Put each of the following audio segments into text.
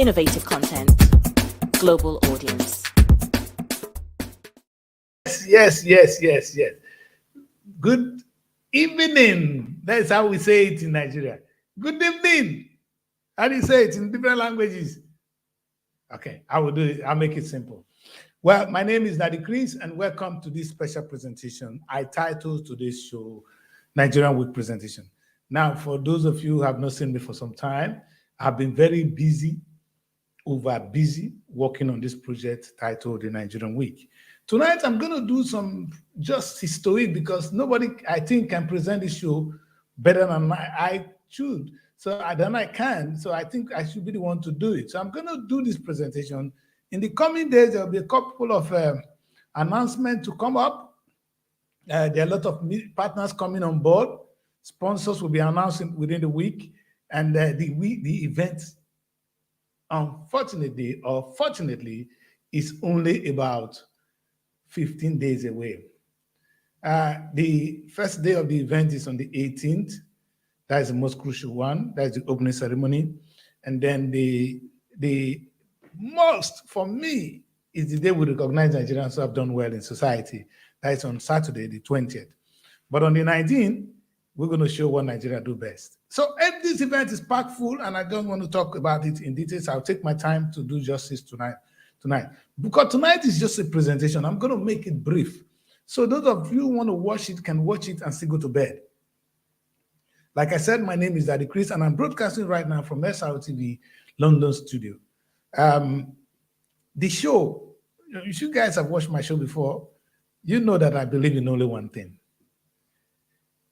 innovative content, global audience. Yes. Good evening. That's how we say it in Nigeria. Good evening. How do you say it in different languages? Okay, I will do it. I'll make it simple. Well, my name is Nadi Chris, and welcome to this special presentation. I titled today's show Nigerian Week Presentation. Now, for those of you who have not seen me for some time, I've been very busy working on this project titled the Nigerian Week. Tonight, I'm going to do some just history because nobody, I think, can present this show better than I should. So I can. So I think I should be the one to do it. So I'm going to do this presentation. In the coming days, there will be a couple of announcements to come up. There are a lot of partners coming on board. Sponsors will be announcing within the week. And the event, unfortunately or fortunately, is only about 15 days away. The first day of the event is on the 18th. That is the most crucial one. That is the opening ceremony. And then the most, for me, is the day we recognize Nigerians who have done well in society. That is on Saturday, the 20th. But on the 19th, we're going to show what Nigeria do best. So if this event is packed full, and I don't want to talk about it in details, I'll take my time to do justice tonight. Because tonight is just a presentation. I'm going to make it brief. So those of you who want to watch it can watch it and still go to bed. Like I said, my name is Daddy Chris, and I'm broadcasting right now from SRTV London studio. The show, if you guys have watched my show before, you know that I believe in only one thing.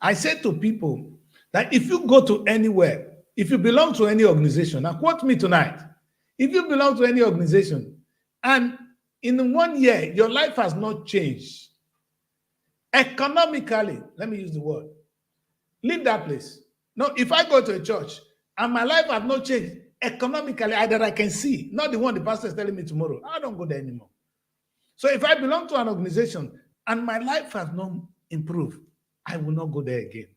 I said to people that if you go to anywhere, if you belong to any organization, now quote me tonight, if you belong to any organization and in 1 year, your life has not changed, economically, let me use the word, leave that place. No, if I go to a church and my life has not changed economically, that I can see, not the one the pastor is telling me tomorrow, I don't go there anymore. So if I belong to an organization and my life has not improved, I will not go there again.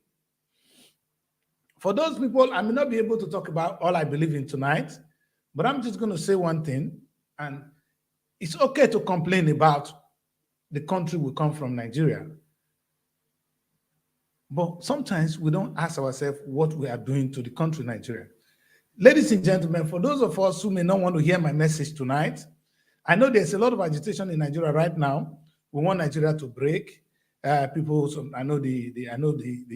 For those people, I may not be able to talk about all I believe in tonight, but I'm just going to say one thing, and it's okay to complain about the country we come from, Nigeria. But sometimes we don't ask ourselves what we are doing to the country, Nigeria. Ladies and gentlemen, for those of us who may not want to hear my message tonight, I know there's a lot of agitation in Nigeria right now. We want Nigeria to break. I know the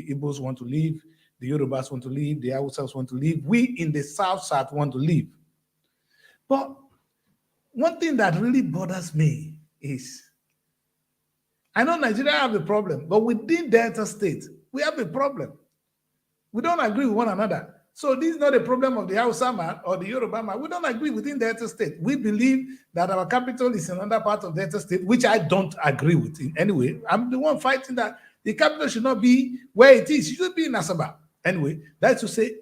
Igbos want to leave, the Yorubas want to leave, the Hausas want to leave. We in the South want to leave. But one thing that really bothers me is, I know Nigeria have a problem, but within Delta State, we have a problem. We don't agree with one another. So this is not a problem of the Hausa man or the Yoruba man. We don't agree within Delta State. We believe that our capital is in another part of Delta State, which I don't agree with in any way. I'm the one fighting that the capital should not be where it is. It should be in Asaba. Anyway, that's to say,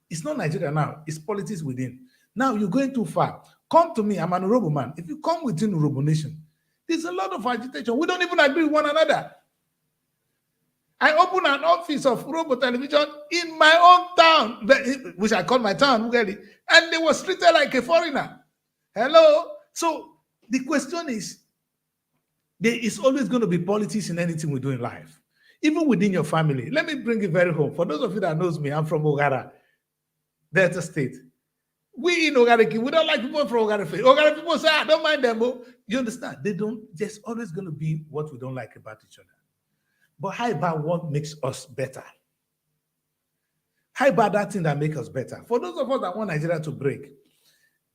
it's not Nigeria now. It's politics within. Now you're going too far. Come to me. I'm an Urobo man. If you come within Urobo nation, there's a lot of agitation. We don't even agree with one another. I opened an office of Urobo television in my own town, which I call my town, Ugeli, and they were treated like a foreigner. Hello? So the question is, there is always going to be politics in anything we do in life, even within your family. Let me bring it very home. For those of you that knows me, I'm from Ogara, Delta State. We in Ogareki, we don't like people from Ogara. Ogara people say, I don't mind them. You understand? There's always going to be what we don't like about each other. But how about what makes us better? How about that thing that makes us better? For those of us that want Nigeria to break,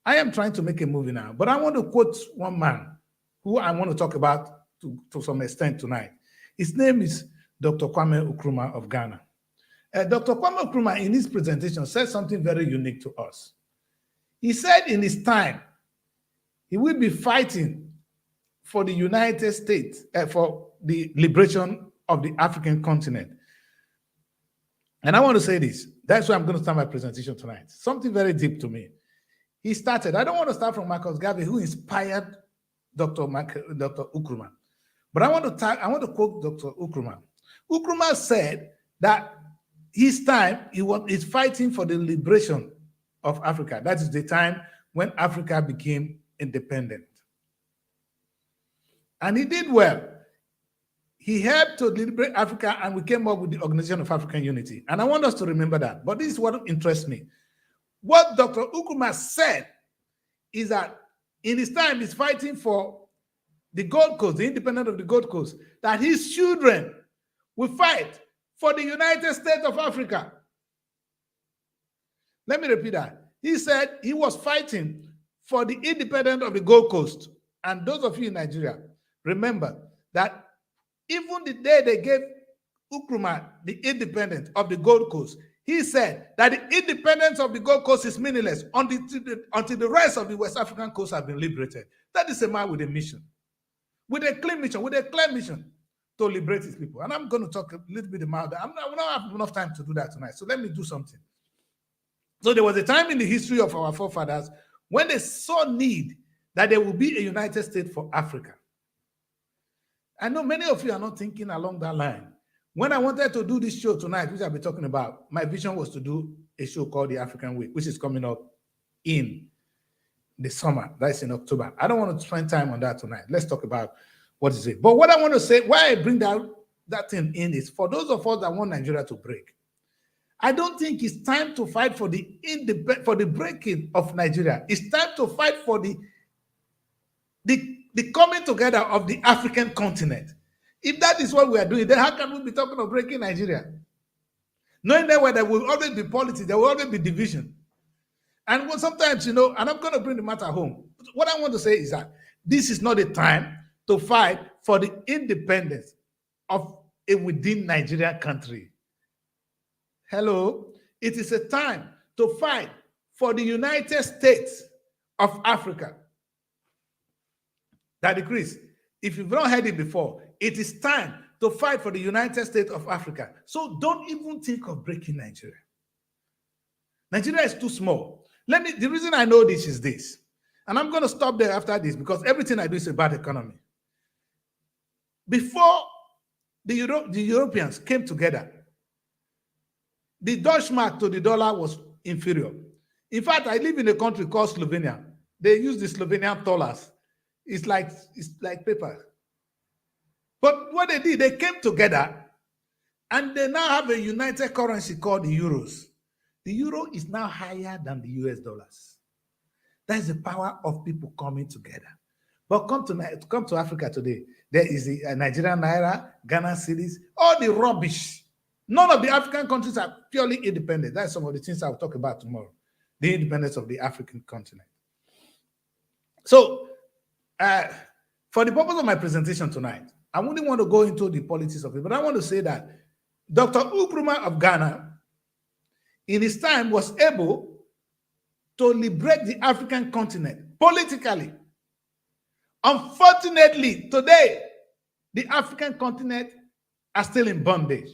I am trying to make a movie now, but I want to quote one man who I want to talk about to some extent tonight. His name is Dr. Kwame Nkrumah of Ghana. Dr. Kwame Nkrumah, in his presentation, said something very unique to us. He said in his time, he will be fighting for the United States, for the liberation of the African continent. And I want to say this. That's why I'm going to start my presentation tonight. Something very deep to me. He started, I don't want to start from Marcus Garvey, who inspired Dr. Nkrumah. But I want to quote Dr. Nkrumah. Nkrumah said that his time, he's fighting for the liberation of Africa. That is the time when Africa became independent. And he did well. He helped to liberate Africa, and we came up with the Organization of African Unity. And I want us to remember that. But this is what interests me. What Dr. Nkrumah said is that in his time, he's fighting for the Gold Coast, the independence of the Gold Coast, that his children will fight for the United States of Africa. Let me repeat that. He said he was fighting for the independence of the Gold Coast. And those of you in Nigeria, remember that even the day they gave Nkrumah the independence of the Gold Coast, he said that the independence of the Gold Coast is meaningless until the rest of the West African coast have been liberated. That is a man with a mission, with a clear mission to liberate his people. And I'm going to talk a little bit about that. We don't have enough time to do that tonight. So let me do something. So there was a time in the history of our forefathers when they saw need that there will be a United States for Africa. I know many of you are not thinking along that line. When I wanted to do this show tonight, which I'll be talking about, my vision was to do a show called The African Week, which is coming up in the summer. That's in October. I don't want to spend time on that tonight. Let's talk about what is it. But what I want to say, why I bring that thing in is for those of us that want Nigeria to break. I don't think it's time to fight for the breaking of Nigeria. It's time to fight for the coming together of the African continent. If that is what we are doing, then how can we be talking of breaking Nigeria? Knowing that there will always be politics, there will always be division. And sometimes, and I'm going to bring the matter home. What I want to say is that this is not a time to fight for the independence of a within Nigerian country. Hello? It is a time to fight for the United States of Africa. Daddy Chris, if you've not heard it before, it is time to fight for the United States of Africa. So don't even think of breaking Nigeria. Nigeria is too small. The reason I know this is this, and I'm going to stop there after this because everything I do is about economy. Before the Europeans came together, the Deutschmark to the dollar was inferior. In fact, I live in a country called Slovenia. They use the Slovenian dollars. It's like paper. But what they did, they came together and they now have a united currency called the euros. The euro is now higher than the US dollars. That's the power of people coming together. But come to Africa today, there is the Nigerian naira, Ghana cedis, all the rubbish. None of the African countries are purely independent. That's some of the things I'll talk about tomorrow. The independence of the African continent. So, for the purpose of my presentation tonight, I wouldn't want to go into the politics of it, but I want to say that Dr. Nkrumah of Ghana, in his time, was able to liberate the African continent politically. Unfortunately, today, the African continent are still in bondage.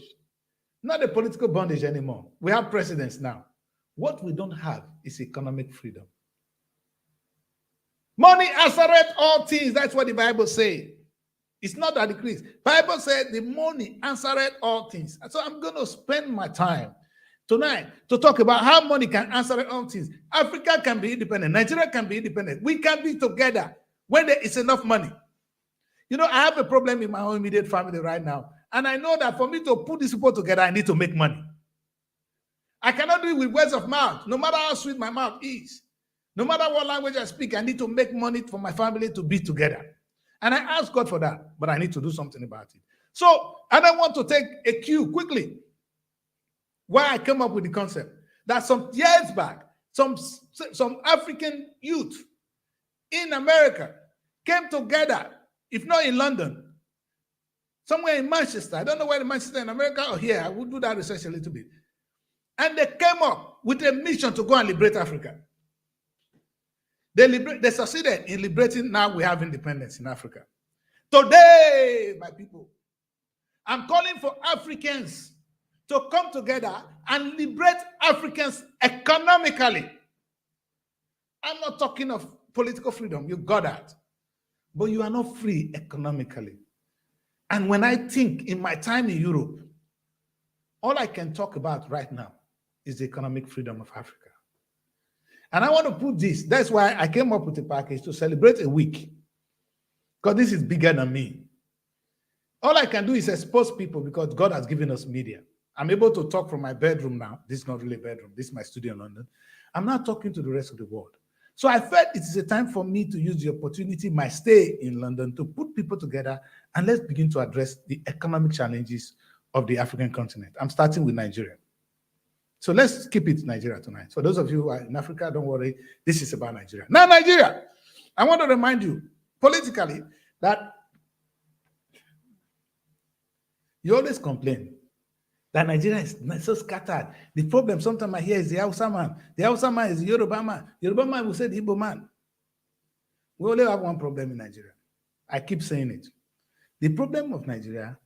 Not a political bondage anymore. We have presidents now. What we don't have is economic freedom. Money answereth all things. That's what the Bible says. It's not that decrease. Bible said the money answereth all things. So I'm going to spend my time tonight to talk about how money can answer all things. Africa can be independent. Nigeria can be independent. We can be together when there is enough money. I have a problem in my own immediate family right now. And I know that for me to put these people together, I need to make money. I cannot do it with words of mouth, no matter how sweet my mouth is. No matter what language I speak, I need to make money for my family to be together. And I ask God for that, but I need to do something about it. So, and I want to take a cue quickly why I came up with the concept that some years back, some African youth in America came together, if not in London, somewhere in Manchester. I don't know where in Manchester, in America or here. I will do that research a little bit. And they came up with a mission to go and liberate Africa. They succeeded in liberating. Now we have independence in Africa. Today, my people, I'm calling for Africans to come together and liberate Africans economically. I'm not talking of political freedom. You got that. But you are not free economically. And when I think in my time in Europe, all I can talk about right now is the economic freedom of Africa. And I want to put this. That's why I came up with a package to celebrate a week. Because this is bigger than me. All I can do is expose people because God has given us media. I'm able to talk from my bedroom now. This is not really a bedroom. This is my studio in London. I'm not talking to the rest of the world. So I felt it is a time for me to use the opportunity, my stay in London, to put people together and let's begin to address the economic challenges of the African continent. I'm starting with Nigeria. So let's keep it Nigeria tonight. For those of you who are in Africa, don't worry. This is about Nigeria. Now, Nigeria, I want to remind you politically that you always complain that Nigeria is so scattered. The problem sometimes I hear is the Hausa man. The Hausa man is the Yoruba man. Yoruba man will say the Igbo man. We only have one problem in Nigeria. I keep saying it. The problem of Nigeria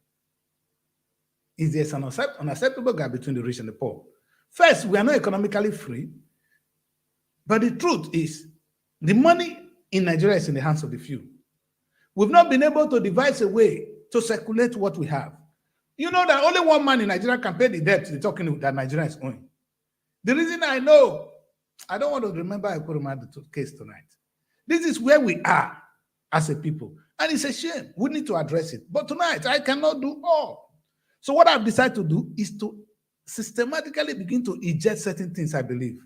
is there's an unacceptable gap between the rich and the poor. First, we are not economically free. But the truth is, the money in Nigeria is in the hands of the few. We've not been able to devise a way to circulate what we have. You know that only one man in Nigeria can pay the debt they're talking that Nigeria is owing. The reason I know, I don't want to remember I put him at the case tonight. This is where we are as a people. And it's a shame. We need to address it. But tonight, I cannot do all. So what I've decided to do is to systematically begin to eject certain things I believe.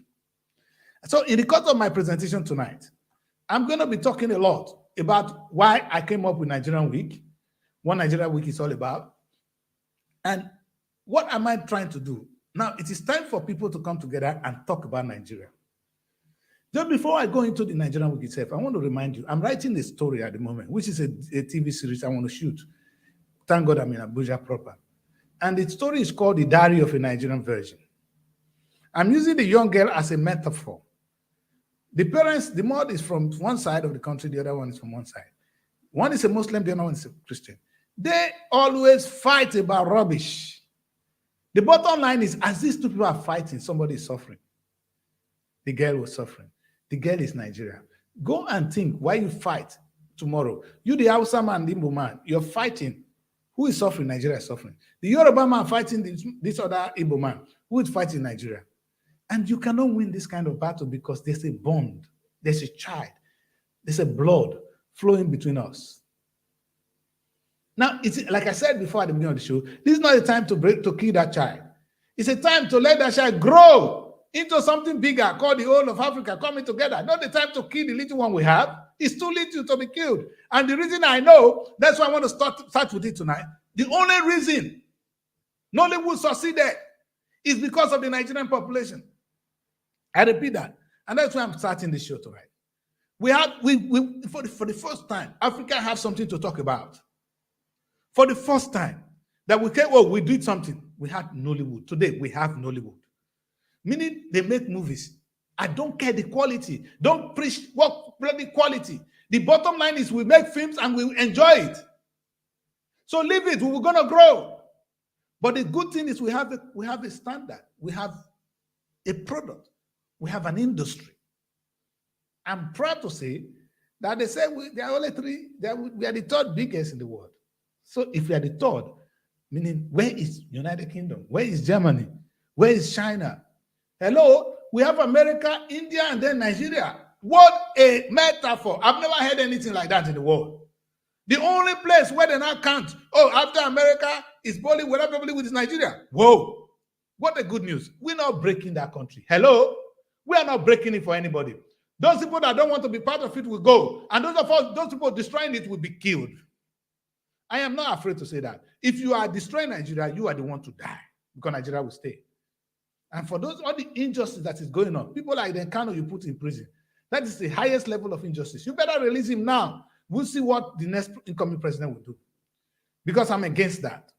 So in the course of my presentation tonight, I'm going to be talking a lot about why I came up with Nigerian Week, what Nigerian Week is all about, and what am I trying to do? Now, it is time for people to come together and talk about Nigeria. Just before I go into the Nigerian Week itself, I want to remind you, I'm writing a story at the moment, which is a TV series I want to shoot. Thank God I'm in Abuja proper. And the story is called The Diary of a Nigerian Virgin. I'm using the young girl as a metaphor. The parents, the mother is from one side of the country, the other one is from one side. One is a Muslim, the other one is a Christian. They always fight about rubbish. The bottom line is, as these two people are fighting, somebody is suffering. The girl was suffering. The girl is Nigeria. Go and think why you fight tomorrow. You, the Hausa man, the Igbo man, you're fighting. Who is suffering? Nigeria is suffering. The Yoruba man fighting this other Igbo man. Who is fighting Nigeria? And you cannot win this kind of battle because there's a bond. There's a child. There's a blood flowing between us. Now, it's like I said before at the beginning of the show, this is not a time to kill that child. It's a time to let that child grow into something bigger called the whole of Africa coming together. Not the time to kill the little one we have. It's too little to be killed. And the reason I know, that's why I want to start with it tonight. The only reason Nollywood succeeded is because of the Nigerian population. I repeat that. And that's why I'm starting this show tonight. For the first time, Africa has something to talk about. For the first time, that we came, we did something. We had Nollywood. Today, we have Nollywood. Meaning they make movies. I don't care the quality. Don't preach what bloody quality. The bottom line is we make films and we enjoy it. So leave it. We're going to grow. But the good thing is we have a standard. We have a product. We have an industry. I'm proud to say that they say there are only three. We are the third biggest in the world. So if we are the third, meaning where is United Kingdom? Where is Germany? Where is China? Hello, we have America, India, and then Nigeria. What a metaphor. I've never heard anything like that in the world. The only place where they now count, after America is Bollywood, with Nigeria. Whoa, what a good news. We're not breaking that country. Hello, we are not breaking it for anybody. Those people that don't want to be part of it will go. And those people destroying it will be killed. I am not afraid to say that. If you are destroying Nigeria, you are the one to die because Nigeria will stay. And for all the injustice that is going on, people like the Kano you put in prison, that is the highest level of injustice. You better release him now. We'll see what the next incoming president will do. Because I'm against that.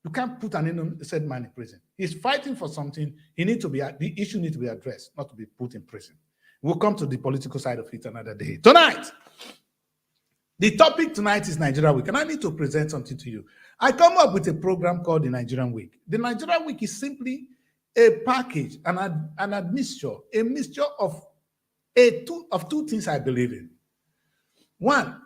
You can't put an innocent man in prison. He's fighting for something. The issue needs to be addressed, not to be put in prison. We'll come to the political side of it another day. Tonight, the topic tonight is Nigeria Week, and I need to present something to you. I come up with a program called the Nigerian Week. The Nigerian Week is simply a package, a mixture of two things I believe in. One,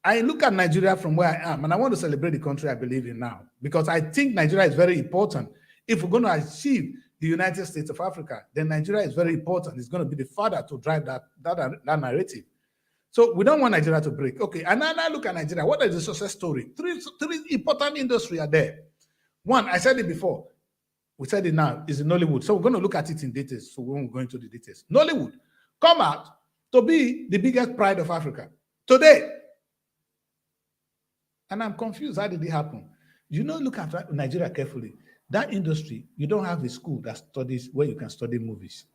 I look at Nigeria from where I am, and I want to celebrate the country I believe in now, because I think Nigeria is very important if we're going to achieve the United States of Africa, then Nigeria is very important. It's going to be the father to drive that narrative. So we don't want Nigeria to break. Okay, and now look at Nigeria. What is the success story? Three important industries are there. One, I said it before. We said it now, is in Nollywood. So we're going to look at it in details. So we won't go into the details. Nollywood come out to be the biggest pride of Africa today. And I'm confused. How did it happen? You know, look at Nigeria carefully. That industry, you don't have a school that studies where you can study movies.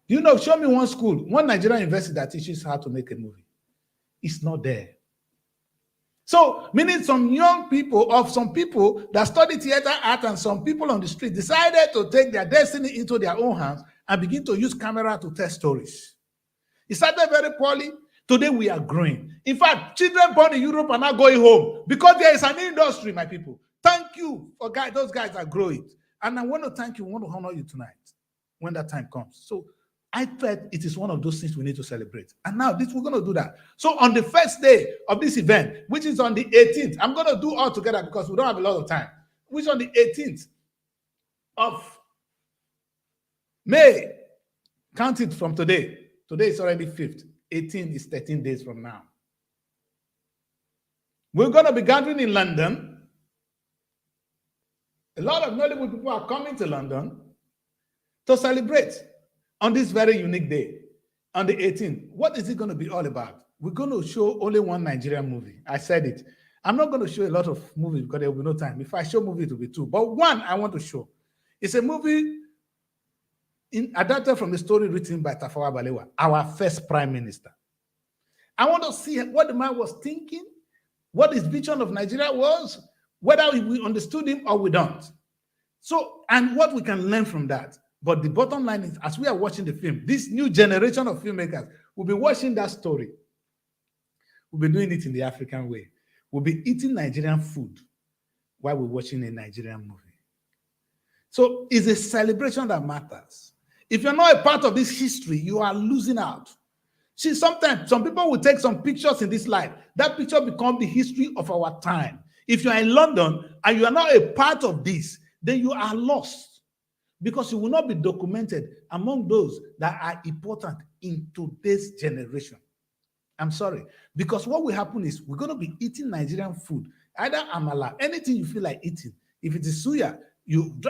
You know, show me one school, one Nigerian university that teaches how to make a movie. It's not there. So, meaning some young people, of some people that study theater art and some people on the street decided to take their destiny into their own hands and begin to use camera to tell stories. It started very poorly. Today we are growing. In fact, children born in Europe are not going home because there is an industry, my people. Thank you for those guys are growing. And I want to thank you, I want to honor you tonight when that time comes. So I felt it is one of those things we need to celebrate. And now we're going to do that. So on the first day of this event, which is on the 18th, I'm going to do all together because we don't have a lot of time, which is on the 18th of May. Count it from today. Today is already 5th. 18 is 13 days from now. We're going to be gathering in London. A lot of Nollywood people are coming to London to celebrate on this very unique day, on the 18th. What is it going to be all about? We're going to show only one Nigerian movie. I said it. I'm not going to show a lot of movies because there will be no time. If I show movie, it will be two. But one I want to show. It's a movie adapted from the story written by Tafawa Balewa, our first prime minister. I want to see what the man was thinking, what his vision of Nigeria was, whether we understood him or we don't. So, and what we can learn from that. But the bottom line is, as we are watching the film, this new generation of filmmakers will be watching that story. We'll be doing it in the African way. We'll be eating Nigerian food while we're watching a Nigerian movie. So it's a celebration that matters. If you're not a part of this history, you are losing out. See, sometimes some people will take some pictures in this life. That picture becomes the history of our time. If you are in London and you are not a part of this, then you are lost because you will not be documented among those that are important in today's generation. I'm sorry. Because what will happen is we're going to be eating Nigerian food, either amala, anything you feel like eating. If it is suya,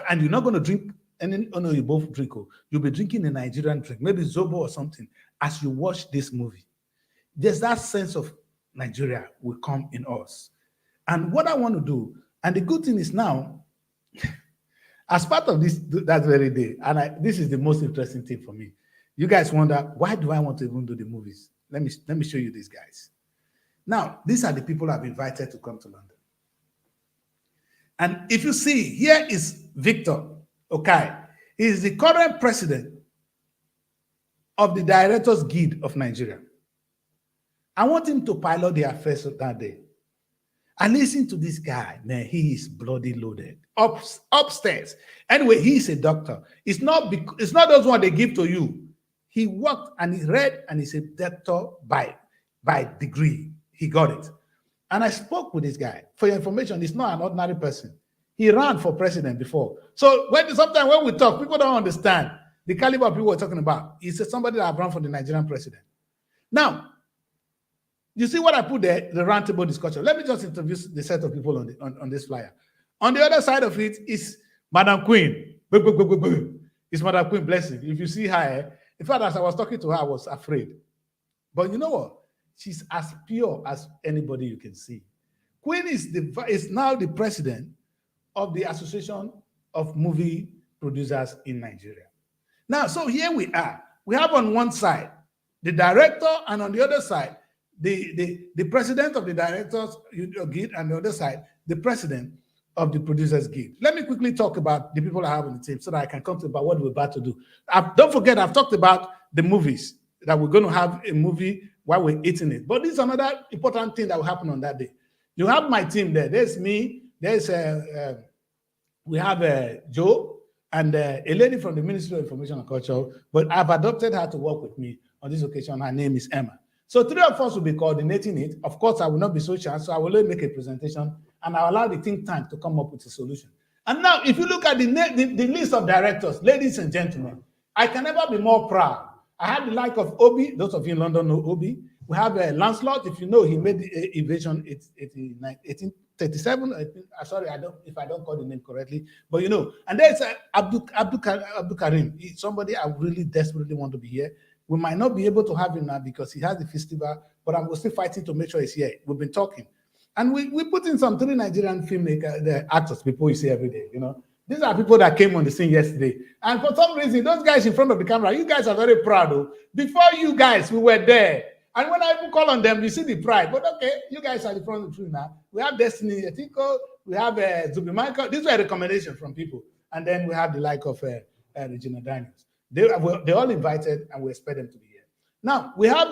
and you're not going to drink any, oh no, you both drink, you'll be drinking a Nigerian drink, maybe Zobo or something, as you watch this movie. There's that sense of Nigeria will come in us. And what I want to do, and the good thing is now, as part of this, that very day, and this is the most interesting thing for me. You guys wonder, why do I want to even do the movies? Let me show you these guys. Now, these are the people I've invited to come to London. And if you see, here is Victor Okai. He is the current president of the Directors Guild of Nigeria. I want him to pilot the affairs of that day. And listen to this guy, man, he is bloody loaded. Upstairs. Anyway, he is a doctor. It's not those ones they give to you. He worked and he read and he's a doctor by degree. He got it. And I spoke with this guy. For your information, he's not an ordinary person. He ran for president before. So sometimes when we talk, people don't understand the caliber of people we're talking about. He's somebody that ran for the Nigerian president. Now, you see what I put there, the roundtable discussion. Let me just introduce the set of people on this flyer. On the other side of it is Madam Queen. It's Madam Queen, bless you. If you see her, in fact, as I was talking to her, I was afraid. But you know what? She's as pure as anybody you can see. Queen is now the president of the Association of Movie Producers in Nigeria. Now, so here we are. We have on one side the director, and on the other side, the president of the Directors Guild, and the other side, the president of the Producers Guild. Let me quickly talk about the people I have on the team so that I can come to about what we're about to do. Don't forget, I've talked about the movies, that we're going to have a movie while we're eating it. But this is another important thing that will happen on that day. You have my team there. There's me. There's we have Joe and a lady from the Ministry of Information and Culture. But I've adopted her to work with me on this occasion. Her name is Emma. So three of us will be coordinating it. Of course, I will not be so shy, so I will only make a presentation and I'll allow the think tank to come up with a solution. And now, if you look at the list of directors, ladies and gentlemen, I can never be more proud. I have the like of Obi. Those of you in London know Obi. We have Lancelot. If you know, he made the invasion 1837. Sorry, if I don't call the name correctly, but you know. And there's Abdul Karim. He's somebody I really desperately want to be here. We might not be able to have him now because he has the festival, but I'm still fighting to make sure he's here. We've been talking. And we put in some 3 Nigerian filmmakers, the actors, people you see every day, you know. These are people that came on the scene yesterday. And for some reason, those guys in front of the camera, you guys are very proud. Though. Before you guys, we were there. And when I even call on them, you see the pride. But okay, you guys are the front of the tree now. We have Destiny Etiko, we have Zubi Michael. These were recommendations from people. And then we have the like of Regina Daniels. They all invited, and we expect them to be here. Now, we have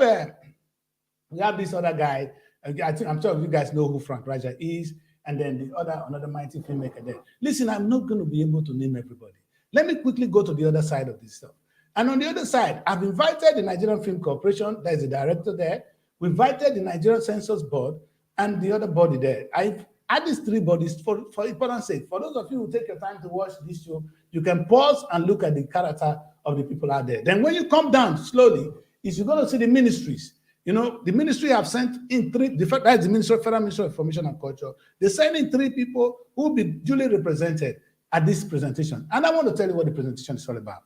this other guy. I'm sure you guys know who Frank Raja is, and then another mighty filmmaker there. Listen, I'm not going to be able to name everybody. Let me quickly go to the other side of this stuff. And on the other side, I've invited the Nigerian Film Corporation. There's a director there. We invited the Nigerian Census Board and the other body there. I've had these 3 bodies for importance sake. For those of you who take your time to watch this show, you can pause and look at the character of the people out there. Then when you come down slowly, you're going to see the ministries. You know, the ministry have sent in 3, that's the Federal Ministry of Information and Culture. They sent in 3 people who will be duly represented at this presentation. And I want to tell you what the presentation is all about.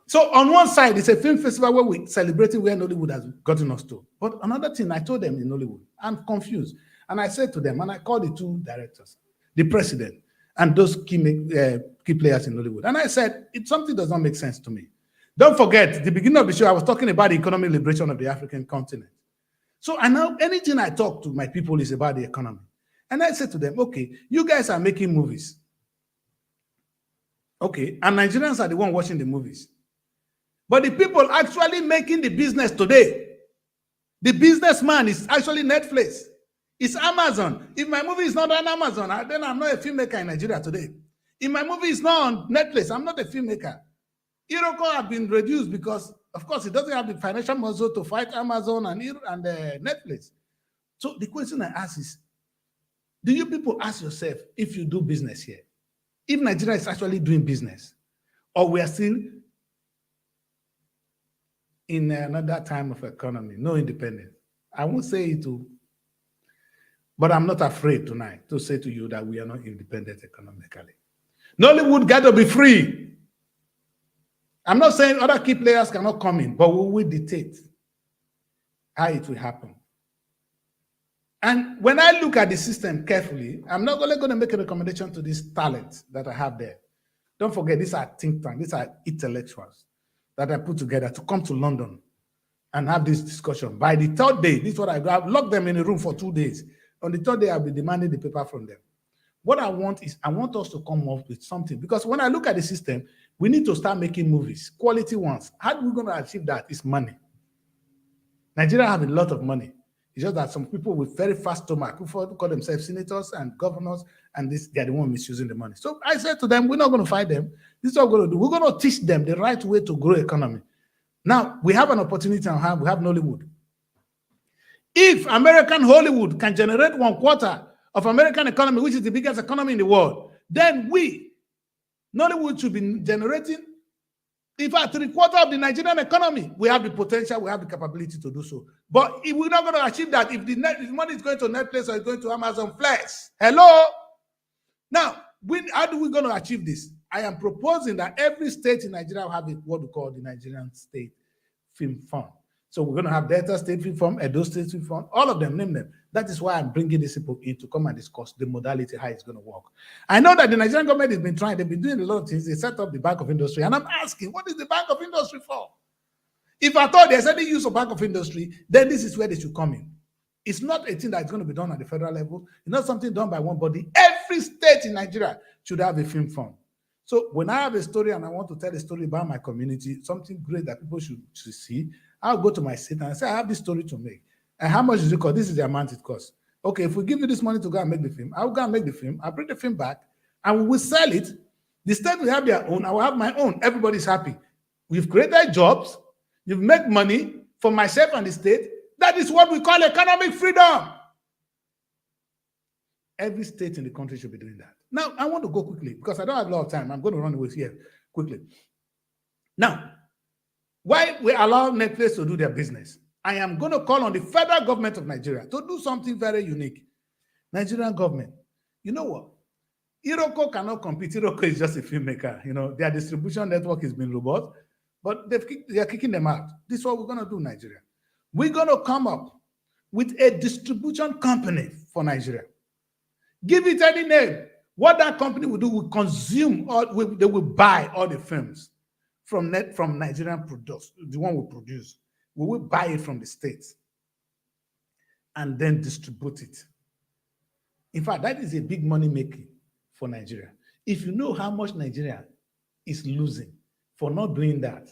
So on one side, it's a film festival where we're celebrating where Nollywood has gotten us to. But another thing, I told them in Nollywood, I'm confused. And I said to them, and I called the 2 directors, the president, and those key players in Nollywood. And I said, something does not make sense to me. Don't forget, the beginning of the show, I was talking about the economic liberation of the African continent. So I know anything I talk to my people is about the economy. And I said to them, okay, you guys are making movies. Okay, and Nigerians are the one watching the movies. But the people actually making the business today, the businessman is actually Netflix. It's Amazon. If my movie is not on Amazon, then I'm not a filmmaker in Nigeria today. If my movie is not on Netflix, I'm not a filmmaker. Iroko have been reduced because, of course, it doesn't have the financial muscle to fight Amazon and Netflix. So the question I ask is, do you people ask yourself if you do business here? If Nigeria is actually doing business, or we are still in another time of economy, no independence? I won't say it too, but I'm not afraid tonight to say to you that we are not independent economically. Nollywood got to be free. I'm not saying other key players cannot come in, but we will dictate how it will happen. And when I look at the system carefully, I'm not only going to make a recommendation to this talent that I have there. Don't forget, these are think tanks, these are intellectuals that I put together to come to London and have this discussion. By the 3rd day, this is what I do. I've locked them in a room for 2 days. On the 3rd day, I'll be demanding the paper from them. What I want is, I want us to come up with something. Because when I look at the system, we need to start making movies, quality ones. How are we going to achieve that? It's money. Nigeria have a lot of money. It's just that some people with very fast stomach who call themselves senators and governors, and they're the one misusing the money. So I said to them, we're not going to fight them. This is what we're going to do. We're going to teach them the right way to grow economy. Now, we have an opportunity and we have Nollywood. If American Hollywood can generate 1/4 of American economy, which is the biggest economy in the world, then we, Nollywood, should be generating, in fact, 3/4 of the Nigerian economy. We have the potential, we have the capability to do so. But if we're not going to achieve that, if the money is going to Netflix or is going to Amazon Flex, hello? Now, how do we going to achieve this? I am proposing that every state in Nigeria will have what we call the Nigerian State Film Fund. So we're going to have Delta State Film Fund, Edo State Film Fund, all of them, name them. That is why I'm bringing these people in to come and discuss the modality, how it's going to work. I know that the Nigerian government has been trying, they've been doing a lot of things. They set up the Bank of Industry, and I'm asking, what is the Bank of Industry for? If I thought there's any use of Bank of Industry, then this is where they should come in. It's not a thing that's going to be done at the federal level. It's not something done by one body. Every state in Nigeria should have a film fund. So when I have a story and I want to tell a story about my community, something great that people should see, I'll go to my state and I say, I have this story to make. And how much does it cost? This is the amount it costs. Okay, if we give you this money to go and make the film, I'll go and make the film. I'll bring the film back and we will sell it. The state will have their own. I will have my own. Everybody's happy. We've created jobs. You've made money for myself and the state. That is what we call economic freedom. Every state in the country should be doing that. Now, I want to go quickly because I don't have a lot of time. I'm going to run away here quickly. Now, why we allow Netflix to do their business? I am going to call on the federal government of Nigeria to do something very unique. Nigerian government, you know what? Iroko cannot compete. Iroko is just a filmmaker. You know, their distribution network has been robust, but they are kicking them out. This is what we're going to do in Nigeria. We're going to come up with a distribution company for Nigeria. Give it any name. What that company will do will consume, or they will buy all the films from Nigerian products, the one we produce. We will buy it from the States and then distribute it. In fact, that is a big money making for Nigeria. If you know how much Nigeria is losing for not doing that,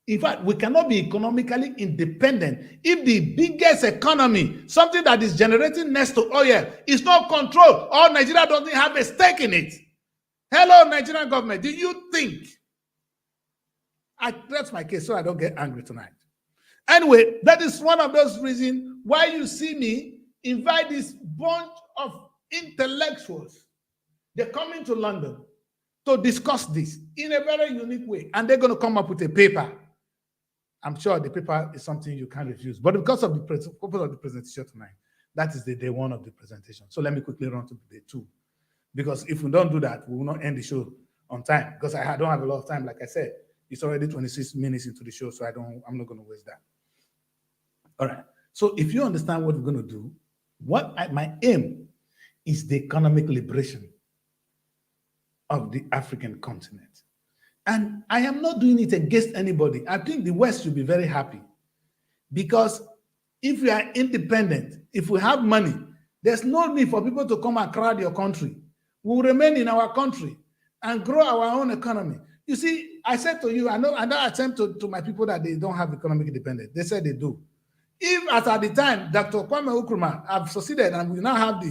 in fact, we cannot be economically independent if the biggest economy, something that is generating next to oil, is not controlled or Nigeria doesn't have a stake in it. Hello, Nigerian government, do you think? That's my case, so I don't get angry tonight. Anyway, that is one of those reasons why you see me invite this bunch of intellectuals. They're coming to London to discuss this in a very unique way, and they're going to come up with a paper. I'm sure the paper is something you can't refuse, but because of the purpose of the presentation tonight, that is the day one of the presentation. So let me quickly run to day two, because if we don't do that, we will not end the show on time, because I don't have a lot of time. Like I said, it's already 26 minutes into the show, so I'm not going to waste that. All right. So if you understand what we're going to do, my aim is the economic liberation of the African continent. And I am not doing it against anybody. I think the West should be very happy, because if we are independent, if we have money, there's no need for people to come and crowd your country. We will remain in our country and grow our own economy. You see, I said to you, I don't attempt to my people that they don't have economic independence. They said they do. If at the time, Dr. Kwame Nkrumah have succeeded and we now have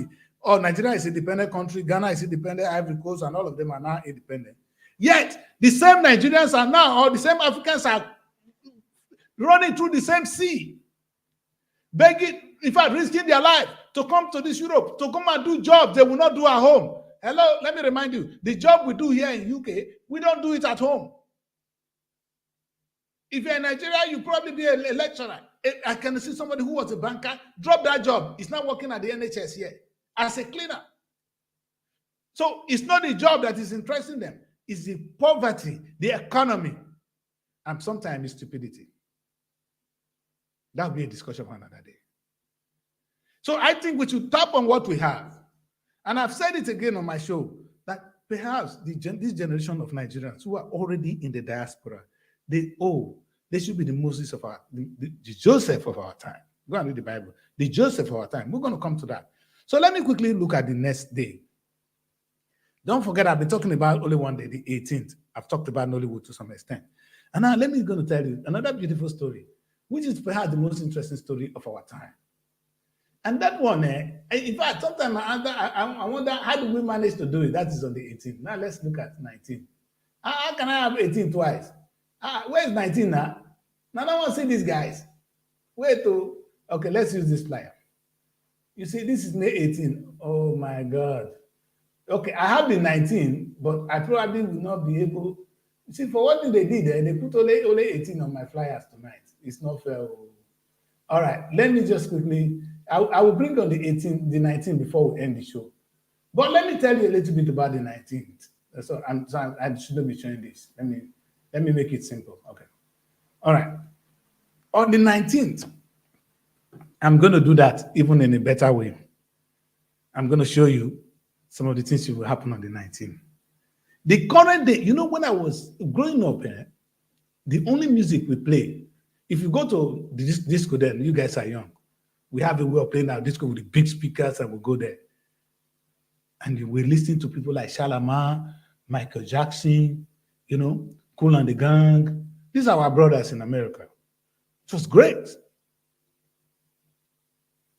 Nigeria is an independent country, Ghana is independent, Ivory Coast, and all of them are now independent. Yet, the same Nigerians are now, or the same Africans are running through the same sea, begging, in fact, risking their life to come to this Europe, to come and do jobs they will not do at home. Hello, let me remind you, the job we do here in UK, we don't do it at home. If you're in Nigeria, you probably be a lecturer. I can see somebody who was a banker, drop that job. He's not working at the NHS here as a cleaner. So it's not the job that is interesting them. It's the poverty, the economy, and sometimes stupidity. That will be a discussion for another day. So I think we should tap on what we have. And I've said it again on my show, that perhaps this generation of Nigerians who are already in the diaspora, they should be the Moses of the Joseph of our time. Go and read the Bible. The Joseph of our time. We're going to come to that. So let me quickly look at the next day. Don't forget, I've been talking about only one day, the 18th. I've talked about Nollywood to some extent. And now let me go to tell you another beautiful story, which is perhaps the most interesting story of our time. And that one, in fact, sometimes I wonder, how do we manage to do it? That is on the 18th. Now let's look at 19. How can I have 18 twice? Where's 19 now? Now I don't want to see these guys. Wait, okay, let's use this flyer. You see, this is May 18. Oh my God. Okay, I have the 19, but I probably will not be able. You see, for what they did, they put only 18 on my flyers tonight. It's not fair. All right, let me just quickly. I will bring on the 19 before we end the show. But let me tell you a little bit about the 19th. So I shouldn't be showing this. Let me make it simple. Okay. All right. On the 19th, I'm going to do that even in a better way. I'm going to show you some of the things that will happen on the 19th. The current day, you know, when I was growing up, the only music we play, if you go to the disco then, you guys are young. We have a way of playing our disco with the big speakers and we'll go there. And we're listening to people like Shalamar, Michael Jackson, you know, Kool and the Gang. These are our brothers in America. It was great.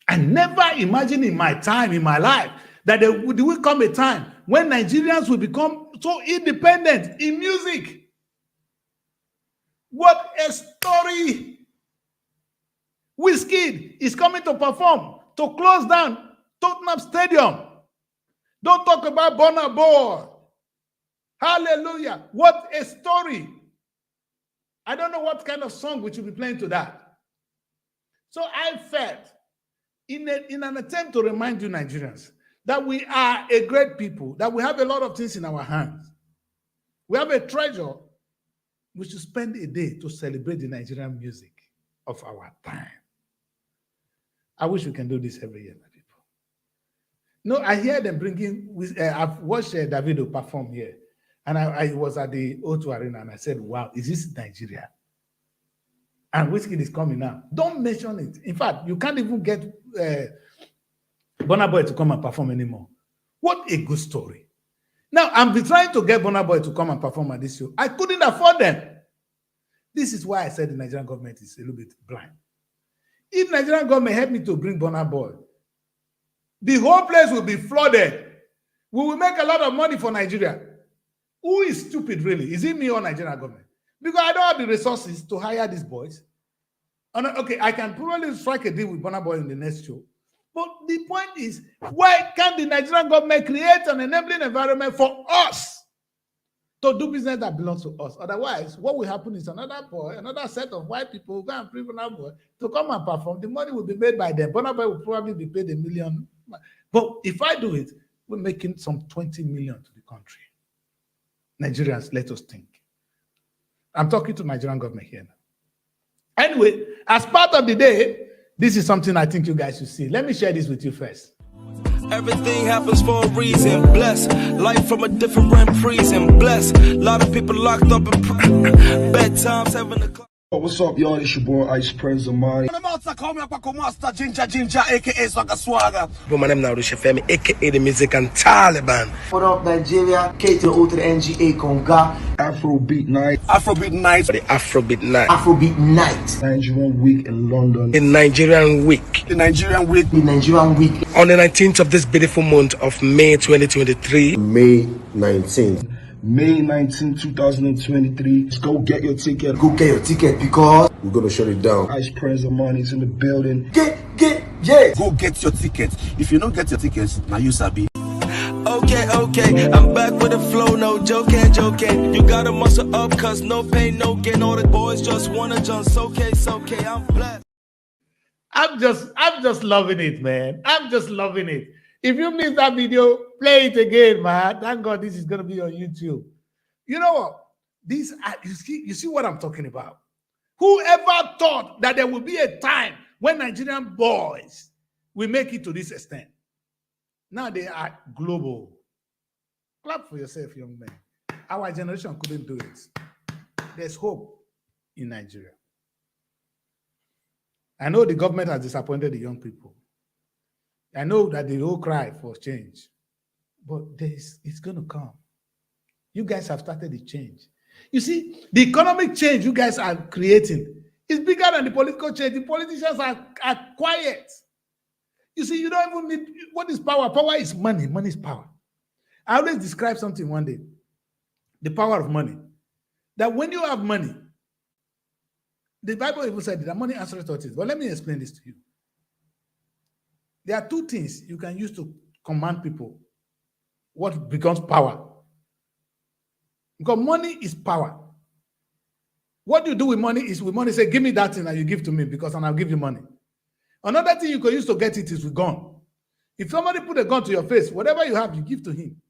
I never imagined in my time, in my life, that there will come a time when Nigerians will become so independent in music. What a story! Wizkid is coming to perform to close down Tottenham Stadium. Don't talk about Burna Boy. Hallelujah. What a story. I don't know what kind of song we should be playing to that. So I felt, in an attempt to remind you Nigerians, that we are a great people, that we have a lot of things in our hands. We have a treasure. We should spend a day to celebrate the Nigerian music of our time. I wish we can do this every year, my people. No, I hear them bringing, I've watched Davido perform here, and I was at the O2 Arena, and I said, wow, is this Nigeria? And Wizkid is coming now. Don't mention it. In fact, you can't even get Burna Boy to come and perform anymore. What a good story. Now, I'm trying to get Burna Boy to come and perform at this show. I couldn't afford them. This is why I said the Nigerian government is a little bit blind. If Nigerian government helped me to bring Burna Boy, the whole place will be flooded. We will make a lot of money for Nigeria. Who is stupid, really? Is it me or Nigerian government? Because I don't have the resources to hire these boys. And okay, I can probably strike a deal with Burna Boy in the next show. But the point is, why can't the Nigerian government create an enabling environment for us to do business that belongs to us? Otherwise, what will happen is another boy, another set of white people will go and bring Burna Boy to come and perform. The money will be made by them. Burna Boy will probably be paid $1 million. But if I do it, we're making some 20 million to the country. Nigerians, let us think. I'm talking to Nigerian government here now. Anyway, as part of the day, this is something I think you guys should see. Let me share this with you first. Everything happens for a reason. Bless life from a different prison. Bless a lot of people locked up in bedtime 7 o'clock. What's up, y'all? It's your boy Ice Prince of Mine. Ginger, aka Swagga Swagga. My name now is Femi, aka the Music and Taliban. What up, Nigeria? K to the O to the NGA Conga. Afrobeat Night. Afrobeat Night. The Afrobeat Night. Afrobeat Night. Nigerian Week in London. The Nigerian Week. The Nigerian Week. The Nigerian Week. On the 19th of this beautiful month of May 2023. May 19th. May 19, 2023. Let's go get your ticket. Go get your ticket because we're gonna shut it down. Ice Prince of Money is in the building. Yeah. Go get your tickets. If you don't get your tickets, now you sabi. Okay, I'm back with a flow, no joking. You gotta muscle up, cause no pain, no gain. All the boys just wanna jump, okay, I'm blessed. I'm just loving it, man. I'm just loving it. If you missed that video, play it again, man. Thank God this is going to be on YouTube. You know what? You see what I'm talking about? Whoever thought that there will be a time when Nigerian boys will make it to this extent? Now they are global. Clap for yourself, young man. Our generation couldn't do it. There's hope in Nigeria. I know the government has disappointed the young people. I know that they all cry for change, but it's going to come. You guys have started the change. You see, the economic change you guys are creating is bigger than the political change. The politicians are quiet. You see, you don't even need, what is power? Power is money. Money is power. I always describe something one day, the power of money. That when you have money, the Bible even said that money answers all things. But let me explain this to you. There are two things you can use to command people. What becomes power? Because money is power. What you do with money is say, give me that thing and you give to me because I'll give you money. Another thing you can use to get it is with gun. If somebody put a gun to your face, whatever you have, you give to him.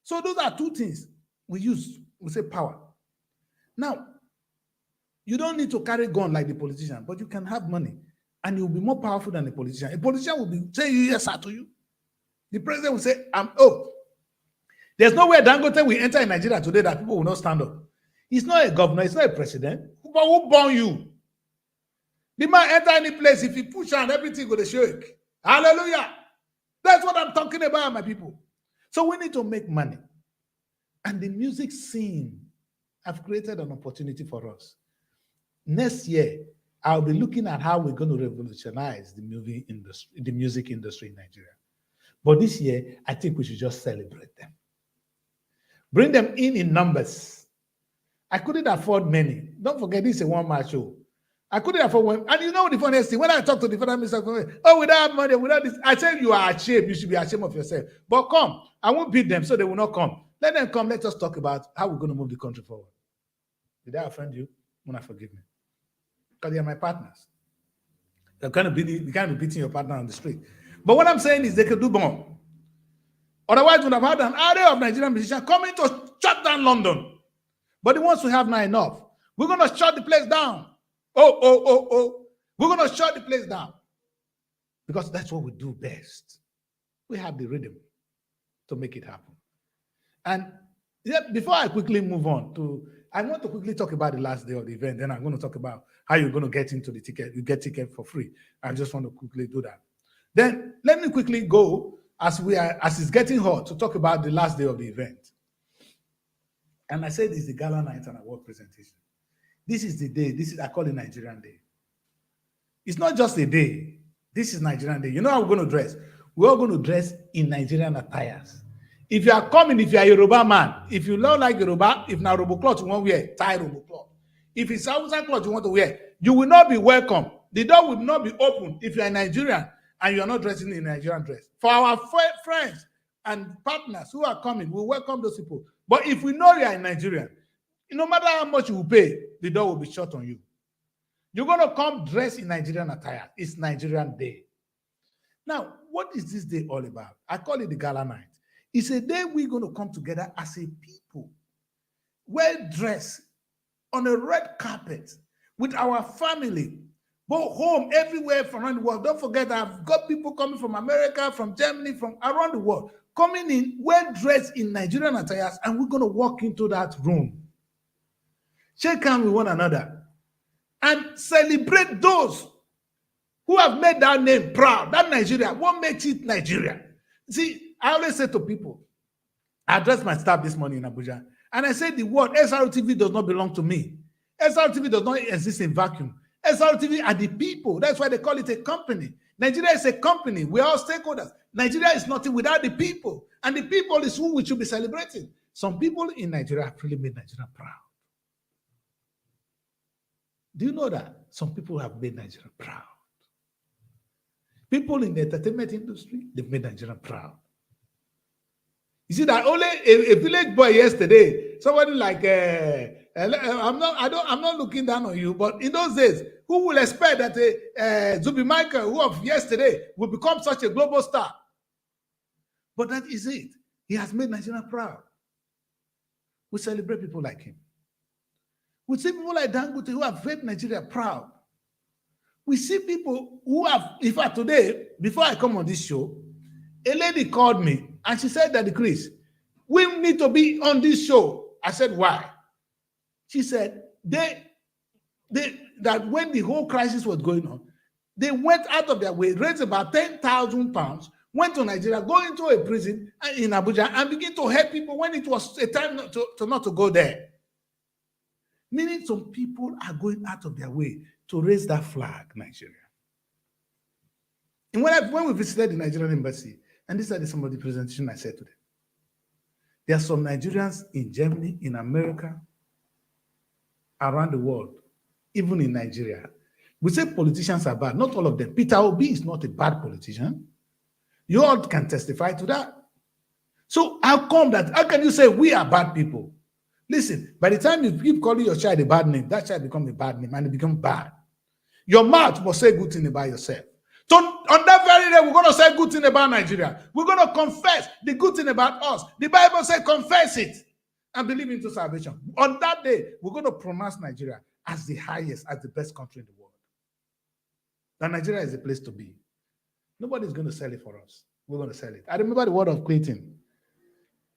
So those are two things we use. We say power. Now, you don't need to carry a gun like the politician, but you can have money. And you'll be more powerful than a politician. A politician will be saying yes, sir, to you. The president will say, there's no way Dangote will enter in Nigeria today that people will not stand up. He's not a governor, he's not a president. Who born you? The man enter any place, if he push and everything will shake. Hallelujah. That's what I'm talking about, my people. So we need to make money. And the music scene have created an opportunity for us. Next year, I'll be looking at how we're going to revolutionize the music industry in Nigeria. But this year, I think we should just celebrate them. Bring them in numbers. I couldn't afford many. Don't forget, this is a one-man show. I couldn't afford one. And you know the funniest thing, when I talk to the federal minister, oh, we don't have money, without this, I tell you are ashamed. You should be ashamed of yourself. But come, I won't beat them, so they will not come. Let them come. Let us talk about how we're going to move the country forward. Did I offend you? Will not forgive me. Because they are my partners. You can't be beating your partner on the street. But what I'm saying is they could do more. Otherwise, we would have had an array of Nigerian musicians coming to shut down London. But the ones we have now enough. We're going to shut the place down. Oh. We're going to shut the place down. Because that's what we do best. We have the rhythm to make it happen. And before I quickly move on I want to quickly talk about the last day of the event. Then I'm going to talk about how you're going to get into the ticket. You get ticket for free. I just want to quickly do that. Then let me quickly go as it's getting hot to talk about the last day of the event. And I said it's the gala night and award presentation. This is the day. I call it Nigerian Day. It's not just a day. This is Nigerian Day. You know how we're going to dress? We're all going to dress in Nigerian attires. If you are coming, if you are a Yoruba man, if you don't like Yoruba, if now Robo cloth you want to wear, tie Robo cloth. If it's outside cloth you want to wear, you will not be welcome. The door will not be open if you are a Nigerian and you are not dressing in Nigerian dress. For our friends and partners who are coming, we welcome those people. But if we know you are a Nigerian, no matter how much you will pay, the door will be shut on you. You're going to come dressed in Nigerian attire. It's Nigerian Day. Now, what is this day all about? I call it the gala night. It's a day we're going to come together as a people, well dressed, on a red carpet, with our family, both home, everywhere from around the world. Don't forget, I've got people coming from America, from Germany, from around the world, coming in well dressed in Nigerian attires, and we're going to walk into that room, shake hands with one another, and celebrate those who have made that name proud. That Nigeria, what makes it Nigeria? See, I always say to people, I addressed my staff this morning in Abuja, and I said the word SRTV does not belong to me. SRTV does not exist in vacuum. SRTV are the people. That's why they call it a company. Nigeria is a company. We are all stakeholders. Nigeria is nothing without the people. And the people is who we should be celebrating. Some people in Nigeria have really made Nigeria proud. Do you know that? Some people have made Nigeria proud. People in the entertainment industry, they've made Nigeria proud. You see that only a village boy yesterday, somebody like I'm not looking down on you, but in those days, who will expect that Zubi Michael, who of yesterday, will become such a global star? But that is it. He has made Nigeria proud. We celebrate people like him. We see people like Dangote who have made Nigeria proud. We see people who have, in fact, today, before I come on this show, a lady called me and she said that, Chris, we need to be on this show. I said, why? She said, that when the whole crisis was going on, they went out of their way, raised about 10,000 pounds, went to Nigeria, go into a prison in Abuja, and begin to help people when it was a time not to go there. Meaning some people are going out of their way to raise that flag, Nigeria. And when we visited the Nigerian embassy, and this is some of the presentation I said to them, there are some Nigerians in Germany, in America, around the world, even in Nigeria. We say politicians are bad. Not all of them. Peter Obi is not a bad politician. You all can testify to that. So how can you say we are bad people? Listen, by the time you keep calling your child a bad name, that child becomes a bad name and it becomes bad. Your mouth must say good thing about yourself. So on that very day, we're going to say good thing about Nigeria. We're going to confess the good thing about us. The Bible says confess it and believe into salvation. On that day, we're going to pronounce Nigeria as the highest, as the best country in the world. That Nigeria is a place to be. Nobody's going to sell it for us. We're going to sell it. I remember the word of Clinton.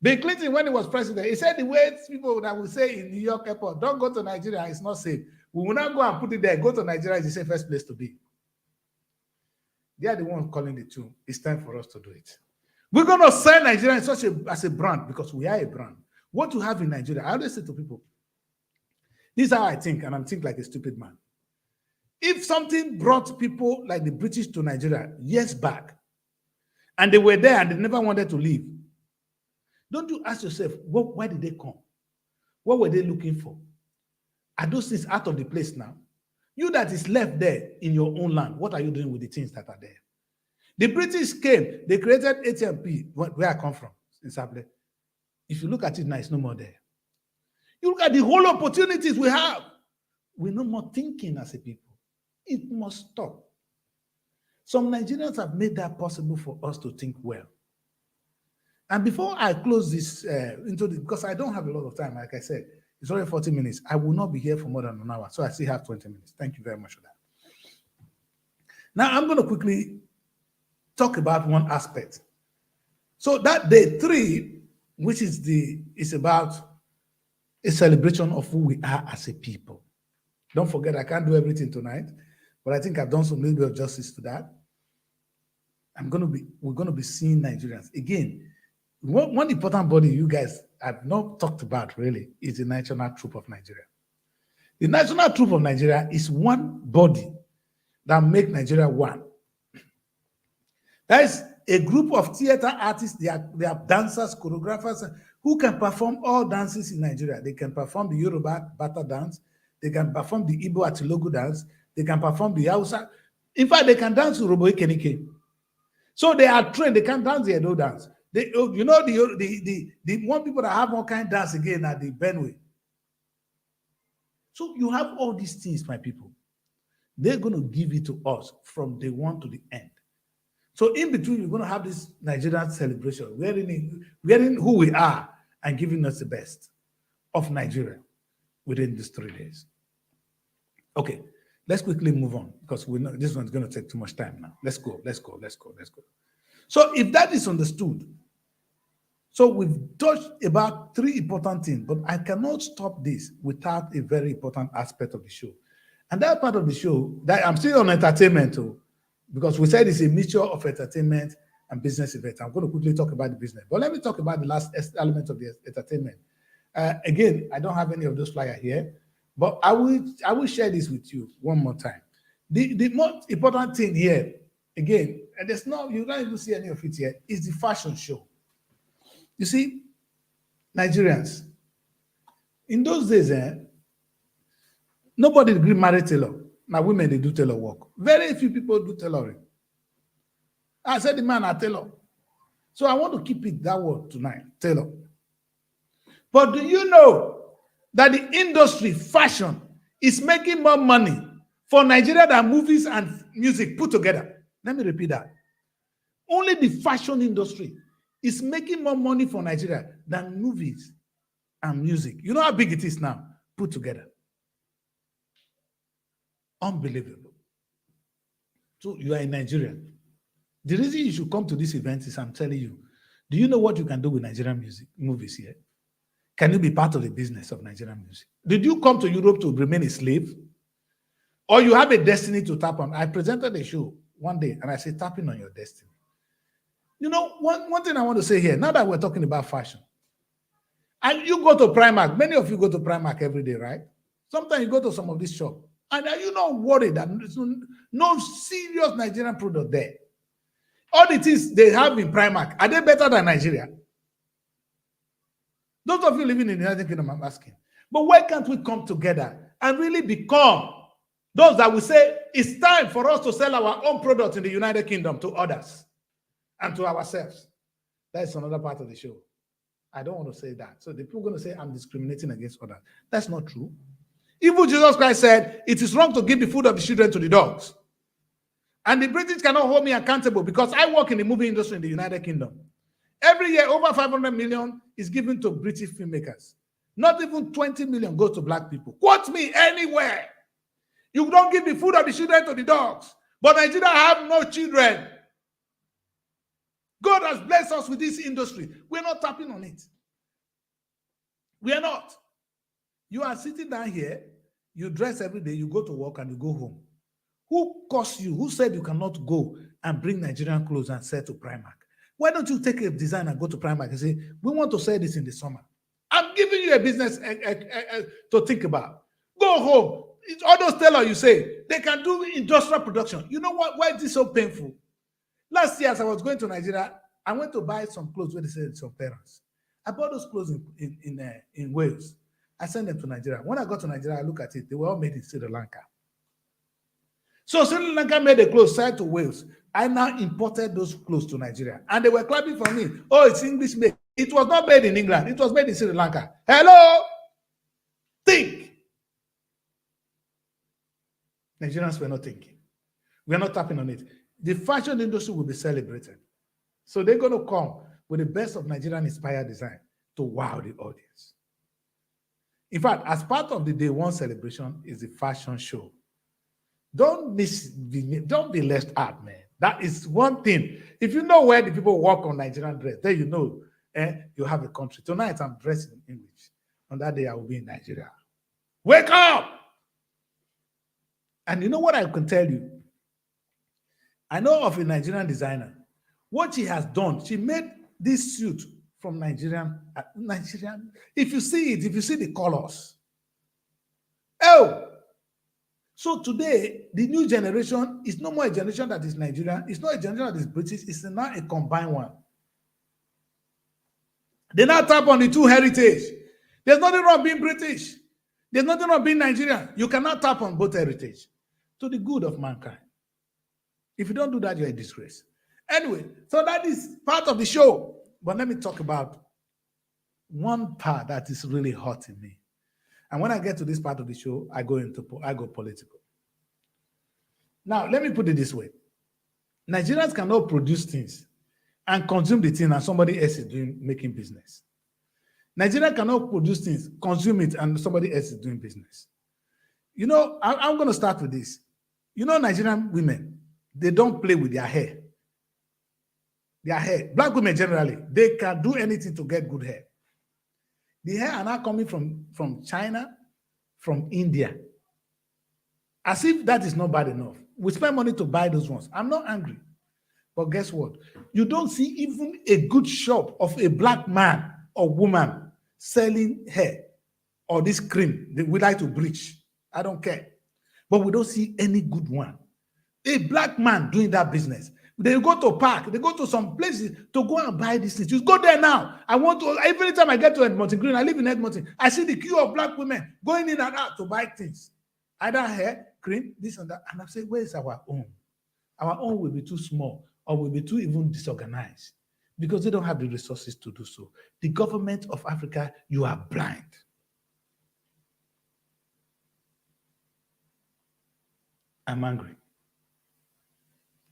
Bill Clinton, when he was president, he said the way people that will say in New York airport, don't go to Nigeria, it's not safe. We will not go and put it there. Go to Nigeria is the safest place to be. They are the ones calling the tune. It's time for us to do it. We're going to sell Nigeria as a brand because we are a brand. What you have in Nigeria, I always say to people, this is how I think, and I'm thinking like a stupid man. If something brought people like the British to Nigeria years back, and they were there and they never wanted to leave, don't you ask yourself, why did they come? What were they looking for? Are those things out of the place now? You that is left there in your own land, what are you doing with the things that are there? The British came, they created ATMP, where I come from, in Sable. If you look at it now, it's no more there. You look at the whole opportunities we have. We're no more thinking as a people. It must stop. Some Nigerians have made that possible for us to think well. And before I close this because I don't have a lot of time, like I said, it's only 40 minutes. I will not be here for more than an hour, so I still have 20 minutes. Thank you very much for that. Now, I'm going to quickly talk about one aspect. So that day 3, which is about a celebration of who we are as a people. Don't forget, I can't do everything tonight, but I think I've done some little bit of justice to that. We're going to be seeing Nigerians. Again, one important body you guys have not talked about really is the National Troop of Nigeria. The National Troop of Nigeria is one body that make Nigeria one. That is a group of theater artists, they are dancers, choreographers, who can perform all dances in Nigeria. They can perform the Yoruba Bata dance, they can perform the Igbo Atilogu dance, they can perform the Hausa. In fact, they can dance Urobo Ikenike. So they are trained, they can dance the Edo dance. The one people that have all kind of dance again at the Benue. So you have all these things, my people. They're going to give it to us from day one to the end. So in between, you're going to have this Nigerian celebration, wearing who we are and giving us the best of Nigeria within these 3 days. Okay, let's quickly move on because this one's going to take too much time now. Let's go. So if that is understood, so we've touched about 3 important things, but I cannot stop this without a very important aspect of the show. And that part of the show, that I'm still on entertainment too, because we said it's a mixture of entertainment and business event. I'm going to quickly talk about the business, but let me talk about the last element of the entertainment. Again, I don't have any of those flyers here, but I will share this with you one more time. The most important thing here, again, and you don't even see any of it here, is the fashion show. You see, Nigerians, in those days, nobody married tailor. Now women, they do tailor work. Very few people do tailoring. I said the man are tailor. So I want to keep it that word tonight, tailor. But do you know that the industry, fashion, is making more money for Nigeria than movies and music put together? Let me repeat that. Only the fashion industry is making more money for Nigeria than movies and music. You know how big it is now, put together. Unbelievable. So you are a Nigerian. The reason you should come to this event is I'm telling you, do you know what you can do with Nigerian movies here? Can you be part of the business of Nigerian music? Did you come to Europe to remain a slave? Or you have a destiny to tap on? I presented a show one day and I said, tapping on your destiny. You know, one thing I want to say here, now that we're talking about fashion, and you go to Primark, many of you go to Primark every day, right? Sometimes you go to some of these shops, and are you not worried that there's no serious Nigerian product there? All the things they have in Primark, are they better than Nigeria? Those of you living in the United Kingdom, I'm asking. But why can't we come together and really become those that will say, it's time for us to sell our own products in the United Kingdom to others and to ourselves? That's another part of the show. I don't want to say that. So the people are going to say I'm discriminating against others. That's not true. Even Jesus Christ said, it is wrong to give the food of the children to the dogs. And the British cannot hold me accountable because I work in the movie industry in the United Kingdom. Every year, over 500 million is given to British filmmakers. Not even 20 million goes to black people. Quote me anywhere. You don't give the food of the children to the dogs. But Nigeria have no children. God has blessed us with this industry. We're not tapping on it. We are not. You are sitting down here, you dress every day, you go to work and you go home. Who caused you? Who said you cannot go and bring Nigerian clothes and sell to Primark? Why don't you take a design and go to Primark and say, we want to sell this in the summer? I'm giving you a business to think about. Go home. It's all those tailors you say, they can do industrial production. You know what? Why is this so painful? Last year, as I was going to Nigeria, I went to buy some clothes where they said some parents. I bought those clothes in Wales. I sent them to Nigeria. When I got to Nigeria, I look at it. They were all made in Sri Lanka. So Sri Lanka made the clothes, sent to Wales. I now imported those clothes to Nigeria. And they were clapping for me. Oh, it's English made. It was not made in England. It was made in Sri Lanka. Hello? Think. Nigerians were not thinking. We are not tapping on it. The fashion industry will be celebrated. So they're going to come with the best of Nigerian inspired design to wow the audience. In fact, as part of the day one celebration is the fashion show. Don't be left out, man. That is one thing. If you know where the people walk on Nigerian dress, then you know you have a country. Tonight I'm dressed in English. On that day I will be in Nigeria. Wake up! And you know what I can tell you? I know of a Nigerian designer. What she has done, she made this suit from Nigerian. If you see it, if you see the colors. Oh! So today, the new generation is no more a generation that is Nigerian. It's not a generation that is British. It's now a combined one. They now tap on the two heritage. There's nothing wrong being British. There's nothing wrong being Nigerian. You cannot tap on both heritage to the good of mankind. If you don't do that, you're a disgrace. Anyway, so that is part of the show. But let me talk about one part that is really hot in me. And when I get to this part of the show, I go political. Now, let me put it this way. Nigerians cannot produce things and consume the thing and somebody else is making business. Nigeria cannot produce things, consume it, and somebody else is doing business. You know, I'm going to start with this. You know, Nigerian women, they don't play with their hair. Their hair. Black women generally, they can do anything to get good hair. The hair are now coming from China, from India. As if that is not bad enough. We spend money to buy those ones. I'm not angry. But guess what? You don't see even a good shop of a black man or woman selling hair or this cream that we like to bleach. I don't care. But we don't see any good one. A black man doing that business. They go to park, they go to some places to go and buy these things. You go there now. I want to, every time I get to Edmonton Green, I live in Edmonton, I see the queue of black women going in and out to buy things. Either hair, cream, this and that. And I say, where is our own? Our own will be too small or will be too even disorganized because they don't have the resources to do so. The government of Africa, you are blind. I'm angry.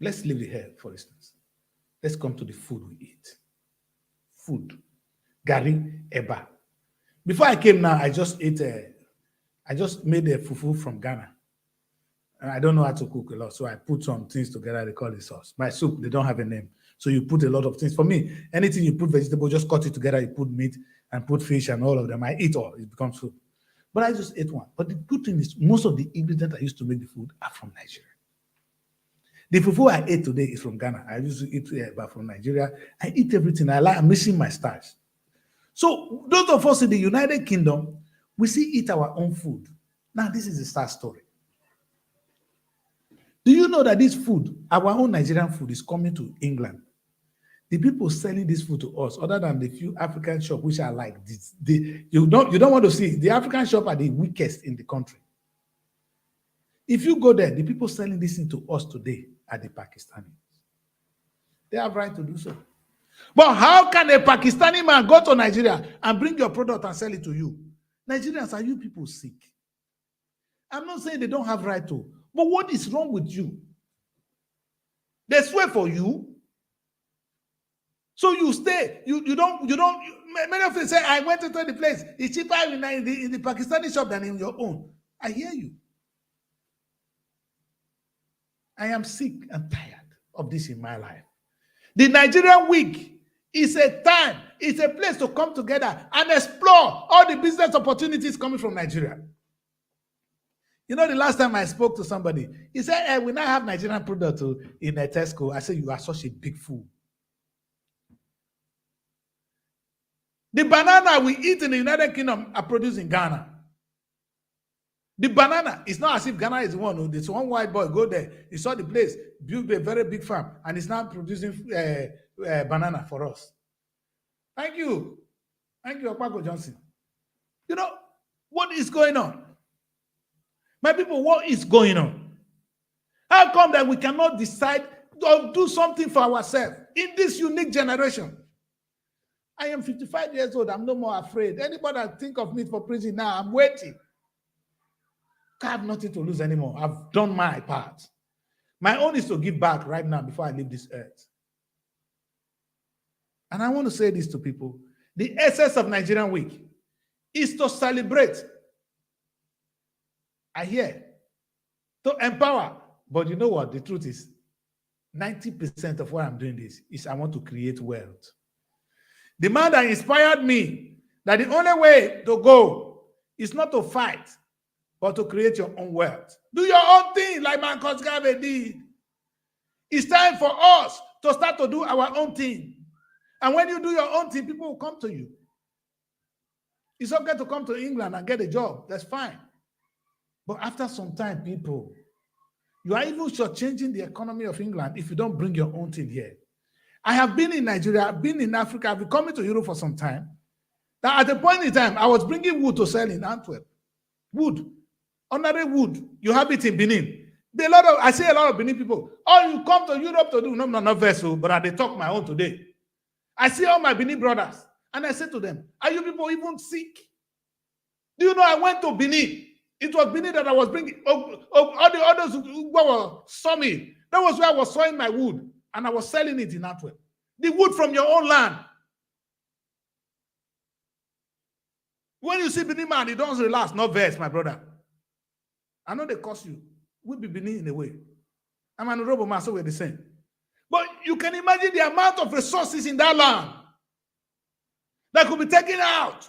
Let's leave the hair, for instance. Let's come to the food we eat. Food. Gari, eba. Before I came now, I just made a fufu from Ghana. And I don't know how to cook a lot, so I put some things together, they call it sauce. My soup, they don't have a name. So you put a lot of things. For me, anything you put vegetable, just cut it together, you put meat and put fish and all of them. I eat all, it becomes soup. But I just ate one. But the good thing is, most of the ingredients I used to make the food are from Nigeria. The fufu I ate today is from Ghana. I used to eat but from Nigeria. I eat everything. I'm missing my stars. So those of us in the United Kingdom, we still eat our own food. Now, this is a sad story. Do you know that this food, our own Nigerian food, is coming to England? The people selling this food to us, other than the few African shops which are like this, you don't want to see, the African shops are the weakest in the country. If you go there, the people selling this thing to us today are the Pakistanis. They have right to do so. But how can a Pakistani man go to Nigeria and bring your product and sell it to you? Nigerians, are you people sick? I'm not saying they don't have right to, but what is wrong with you? They swear for you. So you stay. You don't. Many of you say, I went into the place. It's cheaper in the Pakistani shop than in your own. I hear you. I am sick and tired of this in my life. The Nigerian week is a time, it's a place to come together and explore all the business opportunities coming from Nigeria. You know, the last time I spoke to somebody, he said, hey, we now have Nigerian product in a Tesco. I said, you are such a big fool. The banana we eat in the United Kingdom are produced in Ghana. The banana, it's not as if Ghana is the one. This one white boy go there. He saw the place, built a very big farm, and is now producing banana for us. Thank you. Thank you, Okpako Johnson. You know, what is going on? My people, what is going on? How come that we cannot decide to do something for ourselves in this unique generation? I am 55 years old. I'm no more afraid. Anybody that think of me for prison now, I'm waiting. I have nothing to lose anymore. I've done my part. My own is to give back right now before I leave this earth. And I want to say this to people. The essence of Nigerian Week is to celebrate. I hear. To empower. But you know what? The truth is, 90% of what I'm doing this is I want to create wealth. The man that inspired me that the only way to go is not to fight, but to create your own wealth. Do your own thing like Marcus Garvey did. It's time for us to start to do our own thing. And when you do your own thing, people will come to you. It's okay to come to England and get a job. That's fine. But after some time, people, you are even shortchanging the economy of England if you don't bring your own thing here. I have been in Nigeria, I've been in Africa, I've been coming to Europe for some time. That at a point in time, I was bringing wood to sell in Antwerp. Wood. Ordinary wood. You have it in Benin. I see a lot of Benin people. Oh, you come to Europe to do, no, not vessel, but they talk my own today. I see all my Benin brothers, and I say to them, are you people even sick? Do you know I went to Benin? It was Benin that I was bringing. All the others who were sawing. That was where I was sawing my wood, and I was selling it in Antwerp. The wood from your own land. When you see Benin man, it don't relax, not vex, my brother. I know they cost you. We'll be Benin in a way. I'm an honorable man, so we're the same. But you can imagine the amount of resources in that land that could be taken out.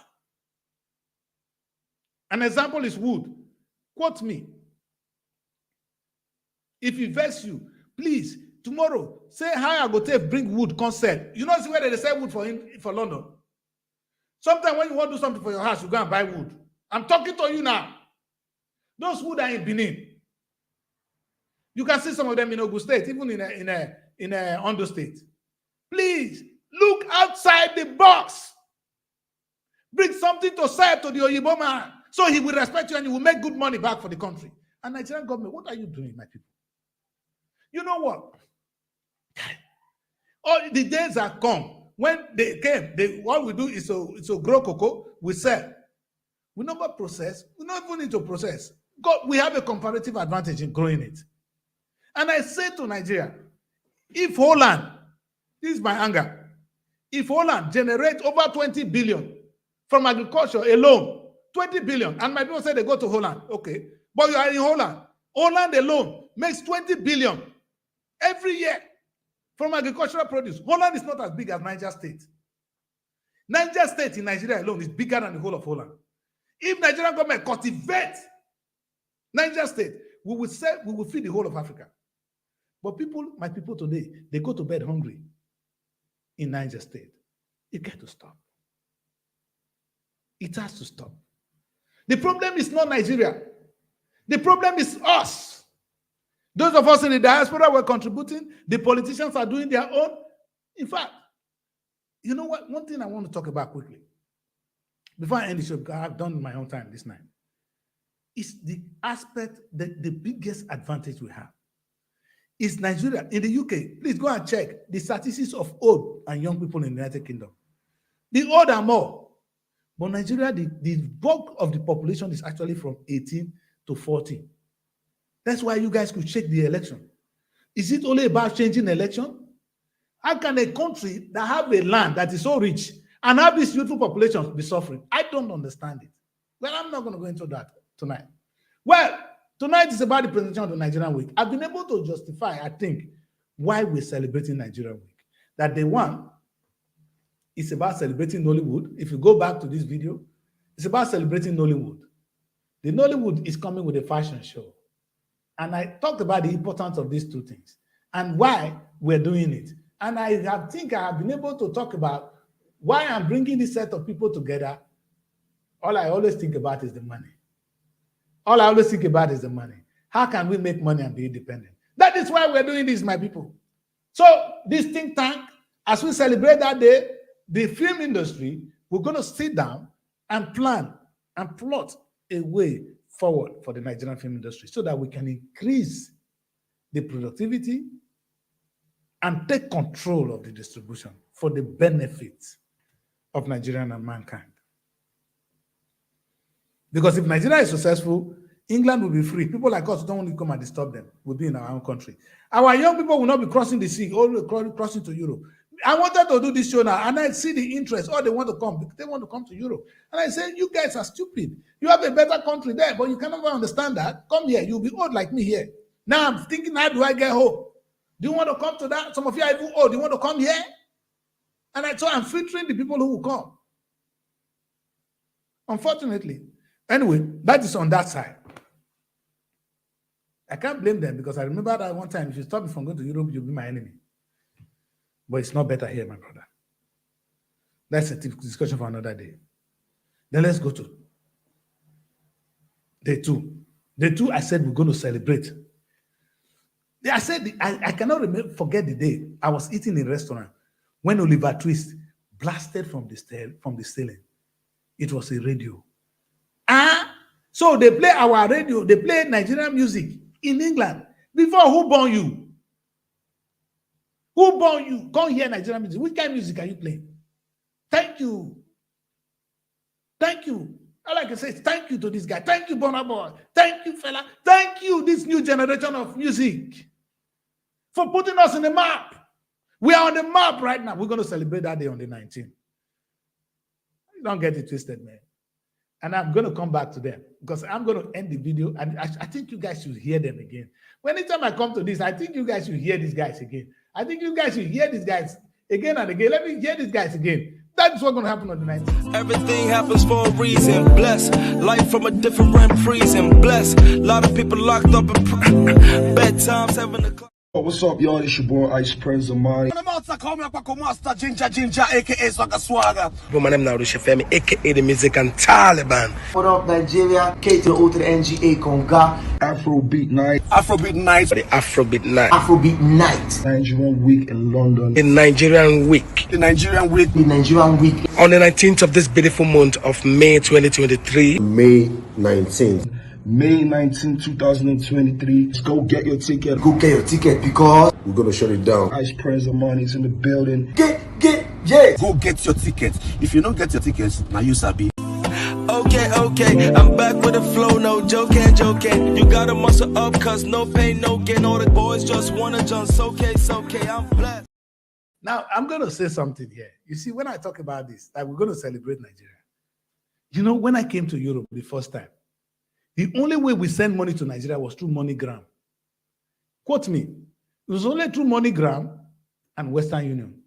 An example is wood. Quote me. If it vex you, please, tomorrow, say how I go to bring wood concert. You know where they sell wood for London? Sometimes when you want to do something for your house, you go and buy wood. I'm talking to you now. Those wood are in Benin. You can see some of them in Ogun State, even in Ondo State. Please, look outside the box. Bring something to sell to the Oyibo man, so he will respect you and you will make good money back for the country. And Nigerian government, what are you doing, my people? You know what? All the days are come. When they came, what we do is to grow cocoa, we sell. We never process. We don't even need to process. We have a comparative advantage in growing it. And I say to Nigeria, if Holland, this is my anger, if Holland generates over 20 billion from agriculture alone, 20 billion, and my people say they go to Holland, okay, but you are in Holland. Holland alone makes 20 billion every year from agricultural produce. Holland is not as big as Niger State. Niger State in Nigeria alone is bigger than the whole of Holland. If Nigerian government cultivates Niger State, we will feed the whole of Africa. But people, my people today, they go to bed hungry in Niger State. It got to stop. It has to stop. The problem is not Nigeria. The problem is us. Those of us in the diaspora were contributing. The politicians are doing their own. In fact, you know what? One thing I want to talk about quickly, before I end the show, because I've done my own time this night, is the aspect that the biggest advantage we have is Nigeria. In the UK, please go and check the statistics of old and young people in the United Kingdom. The old are more. But Nigeria, the bulk of the population is actually from 18 to 40. That's why you guys could check the election. Is it only about changing election? How can a country that have a land that is so rich and have this youthful population be suffering? I don't understand it. Well, I'm not going to go into that tonight. Well, tonight is about the presentation of the Nigerian Week. I've been able to justify, I think, why we're celebrating Nigerian Week. That the one is about celebrating Nollywood. If you go back to this video, it's about celebrating Nollywood. The Nollywood is coming with a fashion show. And I talked about the importance of these two things and why we're doing it. And I think I have been able to talk about why I'm bringing this set of people together. All I always think about is the money. All I always think about is the money. How can we make money and be independent? That is why we're doing this, my people. So this think tank, as we celebrate that day, the film industry, we're going to sit down and plan and plot a way forward for the Nigerian film industry so that we can increase the productivity, and take control of the distribution for the benefit of Nigerian and mankind. Because if Nigeria is successful, England will be free. People like us don't want to come and disturb them. We'll be in our own country. Our young people will not be crossing the sea, all crossing to Europe. I wanted to do this show now, and I see the interest. Oh, they want to come. They want to come to Europe. And I say, you guys are stupid. You have a better country there, but you cannot understand that. Come here. You'll be old like me here. Now I'm thinking, how do I get home? Do you want to come to that? Some of you are even old. Do you want to come here? And I'm filtering the people who will come. Unfortunately. Anyway, that is on that side. I can't blame them because I remember that one time, if you stop me from going to Europe, you'll be my enemy. But it's not better here, my brother. That's a discussion for another day. Then let's go to day two. Day two, I said we're going to celebrate. I said, I cannot forget the day I was eating in a restaurant when Oliver Twist blasted from the ceiling. It was a radio. So they play our radio, they play Nigerian music in England. Before, who born you? Who born you? Come hear Nigerian music. Which kind of music are you playing? Thank you. Thank you. All I can say is thank you to this guy. Thank you, Burna Boy. Thank you, fella. Thank you, this new generation of music, for putting us on the map. We are on the map right now. We're going to celebrate that day on the 19th. Don't get it twisted, man. And I'm going to come back to them because I'm going to end the video. And I think you guys should hear them again. Anytime I come to this, I think you guys should hear these guys again. I think you guys should hear these guys again and again. Let me hear these guys again. That's what's going to happen on the 19th. Everything happens for a reason. Bless life from a different prison. Bless a lot of people locked up in bedtimes having a clock. What's up, y'all? It's your boy Ice Prince of mine. Ginger, aka Swagga Swagga. My name now is Femi, aka the Music and Taliban. What up, Nigeria? K to the O to the NGA Conga. Afrobeat Night. Afrobeat Night. The Afrobeat Night. Afrobeat Night. Nigerian Week in London. The Nigerian Week. The Nigerian Week. The Nigerian Week. On the 19th of this beautiful month of May 2023. May 19th. May 19, 2023. Let's go get your ticket. Go get your ticket because We're going to shut it down. Ice Prince of mine is in the building. yeah. Go get your tickets. If you don't get your tickets, now you sabi. Okay, I'm back with the flow, no joking. You gotta muscle up, cause no pain, no gain. All the boys just wanna jump, it's okay, I'm blessed. Now, I'm going to say something here. You see, when I talk about this, like we're going to celebrate Nigeria. You know, when I came to Europe the first time, the only way we send money to Nigeria was through MoneyGram. Quote me. It was only through MoneyGram and Western Union.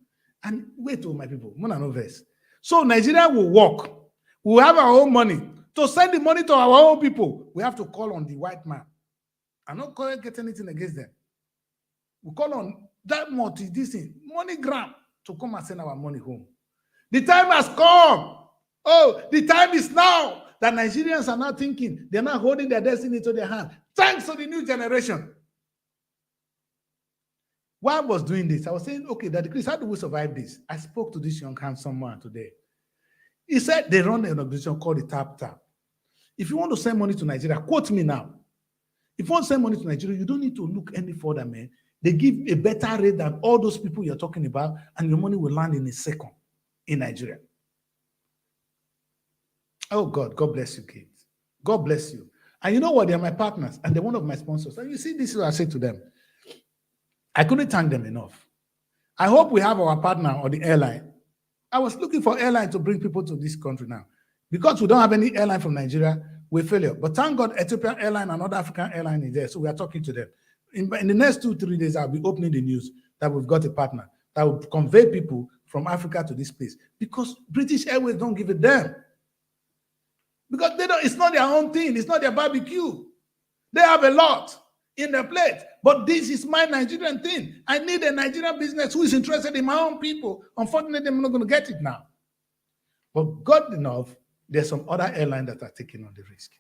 And wait, my people, verse. So Nigeria will work. We'll have our own money. To send the money to our own people, we have to call on the white man. I'm not going to get anything against them. We call on that this thing, MoneyGram, to come and send our money home. The time has come. Oh, the time is now that Nigerians are not thinking. They're not holding their destiny to their hand. Thanks to the new generation. While I was doing this, I was saying, okay, Daddy Chris, how do we survive this? I spoke to this young handsome man today. He said they run an organization called the Tap. If you want to send money to Nigeria, quote me now. If you want to send money to Nigeria, you don't need to look any further, man. They give a better rate than all those people you're talking about, and your money will land in a second in Nigeria. Oh, God bless you, kids. God bless you. And you know what? They're my partners, and they're one of my sponsors. And you see, this is what I say to them. I couldn't thank them enough. I hope we have our partner or the airline. I was looking for airline to bring people to this country now. Because we don't have any airline from Nigeria, we're failure. But thank God, Ethiopian Airline and other African airline is there. So we are talking to them. In the next 2-3 days, I'll be opening the news that we've got a partner that will convey people from Africa to this place. Because British Airways don't give a damn. Because they don't, it's not their own thing. It's not their barbecue. They have a lot in their plate. But this is my Nigerian thing. I need a Nigerian business who is interested in my own people. Unfortunately, I'm not going to get it now. But God enough, there's some other airlines that are taking on the risk.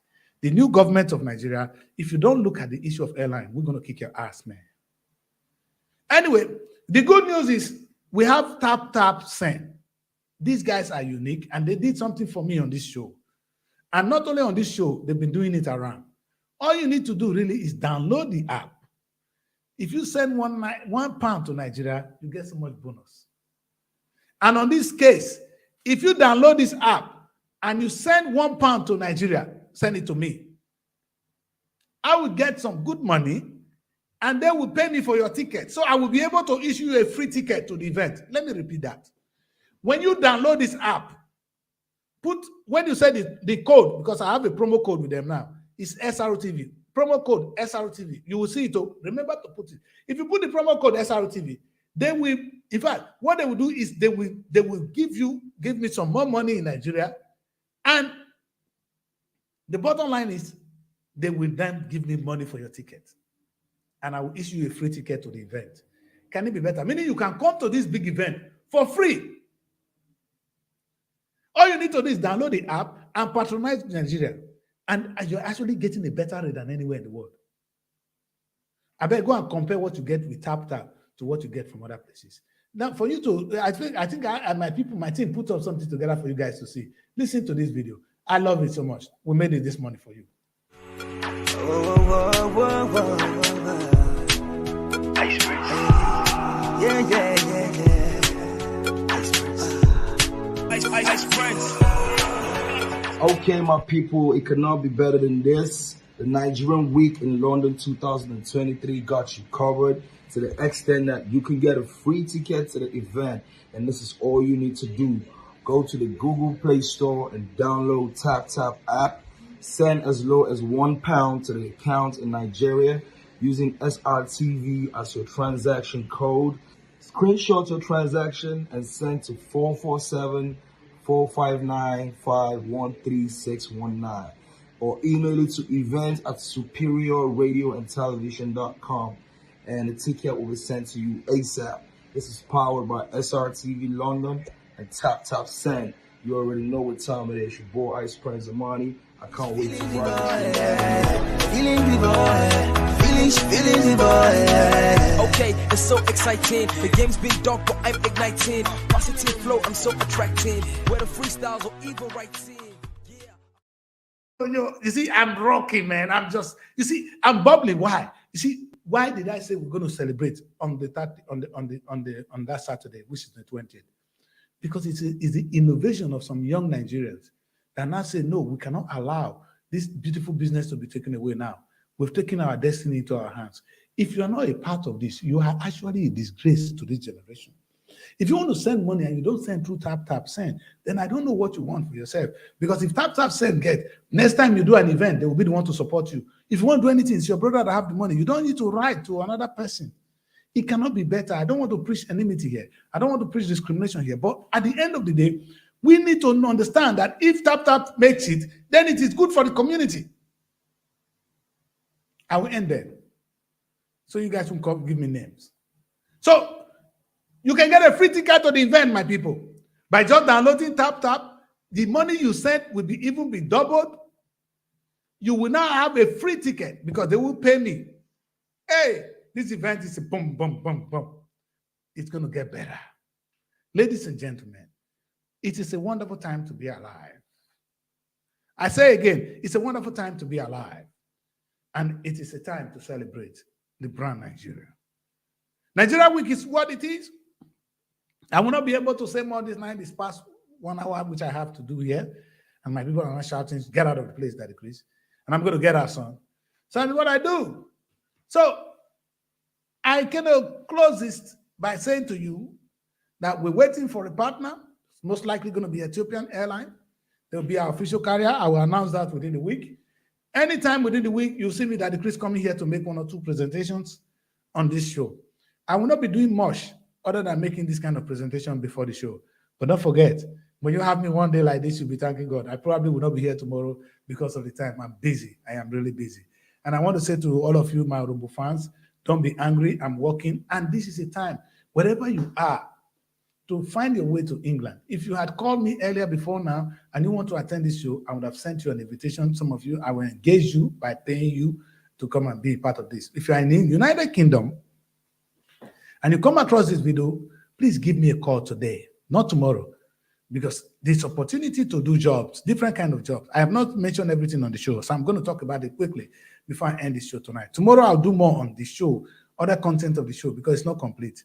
The new government of Nigeria, if you don't look at the issue of airline, we're going to kick your ass, man. Anyway, the good news is we have Tap Send. These guys are unique, and they did something for me on this show. And not only on this show, they've been doing it around. All you need to do really is download the app. If you send £1 to Nigeria, you get so much bonus. And on this case, if you download this app and you send £1 to Nigeria, send it to me. I will get some good money and they will pay me for your ticket. So I will be able to issue you a free ticket to the event. Let me repeat that. When you download this app, when you say the code, because I have a promo code with them now, it's SROTV. Promo code SROTV. You will see it. Remember to put it. If you put the promo code SROTV, they will, in fact, what they will do is they will give me some more money in Nigeria. And the bottom line is they will then give me money for your ticket. And I will issue you a free ticket to the event. Can it be better? Meaning you can come to this big event for free. All you need to do is download the app and patronize Nigeria. And you're actually getting a better rate than anywhere in the world. I better go and compare what you get with TapTap to what you get from other places. Now, for you to, I think my team put up something together for you guys to see. Listen to this video. I love it so much. We made it this morning for you. Okay, my people, it could not be better than this. The Nigerian Week in London 2023 got you covered to the extent that you can get a free ticket to the event. And this is all you need to do. Go to the Google Play Store and download TapTap app. Send as low as £1 to the account in Nigeria using SRTV as your transaction code. Screenshot your transaction and send to 447-459-513619 or email it to event@superiorradioandtelevision.com and the ticket will be sent to you ASAP. This is powered by SRTV London and TapTap Send. You already know what time it is. Your boy Ice Prince Amani. I can't wait to ride this. Okay, it's so exciting. The game's been dark, but I'm igniting. Positive flow, I'm so attracting. Where the freestyles or evil writing. You see, I'm rocking, man. I'm bubbly. Why? You see, why did I say we're going to celebrate on that Saturday, which is the 20th? Because it's the innovation of some young Nigerians that now say, no, we cannot allow this beautiful business to be taken away now. We've taken our destiny into our hands. If you are not a part of this, you are actually a disgrace to this generation. If you want to send money and you don't send through TapTap Send, then I don't know what you want for yourself. Because if TapTap Send next time you do an event, they will be the one to support you. If you want to do anything, it's your brother that have the money. You don't need to write to another person. It cannot be better. I don't want to preach enmity here. I don't want to preach discrimination here. But at the end of the day, we need to understand that if TapTap makes it, then it is good for the community. I will end there. So you guys will come give me names. So you can get a free ticket to the event, my people. By just downloading TapTap, the money you send will even be doubled. You will now have a free ticket because they will pay me. Hey, this event is a boom, boom, boom, boom. It's going to get better. Ladies and gentlemen, it is a wonderful time to be alive. I say again, it's a wonderful time to be alive. And it is a time to celebrate the brand Nigeria. Nigeria Week is what it is. I will not be able to say more this night, this past 1 hour, which I have to do here. And my people are not shouting, get out of the place, Daddy, please. And I'm going to get our son. So that's what I do. So I can close this by saying to you that we're waiting for a partner. It's most likely going to be Ethiopian Airline. They'll be our official carrier. I will announce that within the week. Anytime within the week, you'll see me, Daddy Chris, coming here to make 1 or 2 presentations on this show. I will not be doing much other than making this kind of presentation before the show. But don't forget, when you have me one day like this, you'll be thanking God. I probably will not be here tomorrow because of the time. I'm busy. I am really busy. And I want to say to all of you, my Rumble fans, don't be angry. I'm working. And this is a time, wherever you are, to find your way to England. If you had called me earlier before now and you want to attend this show, I would have sent you an invitation. Some of you, I will engage you by paying you to come and be part of this. If you are in the United Kingdom and you come across this video, please give me a call today, not tomorrow, because this opportunity to do jobs, different kind of jobs. I have not mentioned everything on the show, so I'm going to talk about it quickly before I end this show tonight. Tomorrow, I'll do more on this show other content of the show because it's not complete.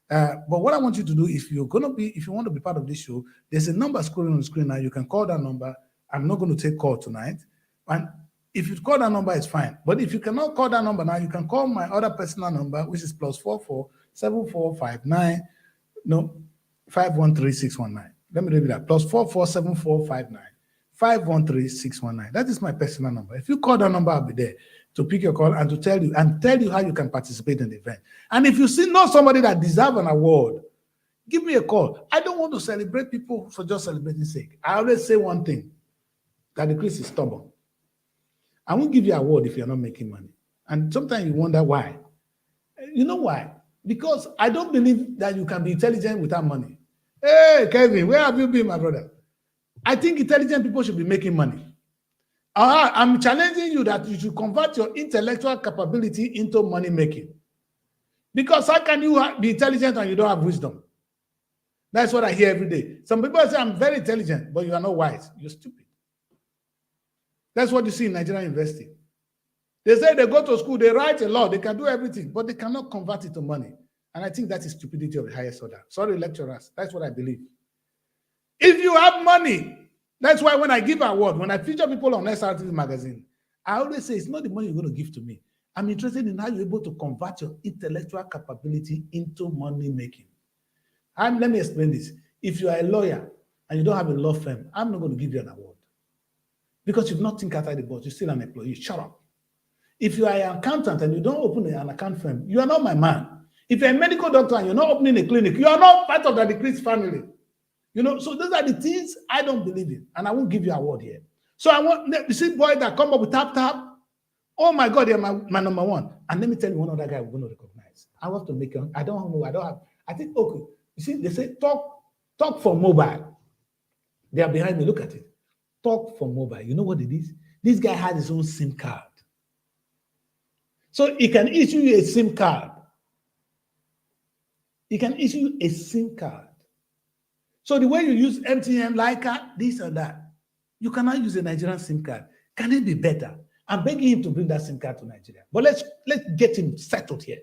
But what I want you to do, if you want to be part of this show, there's a number scrolling on the screen now. You can call that number. I'm not going to take call tonight. And if you call that number, it's fine. But if you cannot call that number now, you can call my other personal number, which is +44 7459 513619. Let me repeat that. +44 7459 513619. That is my personal number. If you call that number, I'll be there to pick your call and to tell you how you can participate in the event. And if you know somebody that deserves an award, give me a call. I don't want to celebrate people for just celebrating sake. I always say one thing, that the Chris is stubborn. I won't give you an award if you're not making money. And sometimes you wonder why. You know why? Because I don't believe that you can be intelligent without money. Hey, Kevin, where have you been, my brother? I think intelligent people should be making money. I'm challenging you that you should convert your intellectual capability into money making. Because how can you be intelligent and you don't have wisdom? That's what I hear every day. Some people say, I'm very intelligent, but you are not wise. You're stupid. That's what you see in Nigerian university. They say they go to school, they write a law, they can do everything, but they cannot convert it to money. And I think that is stupidity of the highest order. Sorry, lecturers. That's what I believe. If you have money, that's why when I give an award, when I feature people on SRTV magazine, I always say it's not the money you're going to give to me. I'm interested in how you're able to convert your intellectual capability into money making. Let me explain this. If you are a lawyer and you don't have a law firm, I'm not going to give you an award. Because you've not think outside the box, you're still an employee. Shut up. If you are an accountant and you don't open an account firm, you are not my man. If you're a medical doctor and you're not opening a clinic, you are not part of the decreased family. So those are the things I don't believe in, and I won't give you an award here. So you see boys that come up with tap. Oh my God, they're my number one. And let me tell you one other guy we're going to recognize. I want to make it. I don't have. I think, okay. You see, they say talk for mobile. They are behind me. Look at it. Talk for mobile. You know what it is? This guy had his own SIM card. So he can issue you a SIM card. He can issue a SIM card. So the way you use MTN, Leica, this or that, you cannot use a Nigerian SIM card. Can it be better? I'm begging him to bring that SIM card to Nigeria. But let's get him settled here.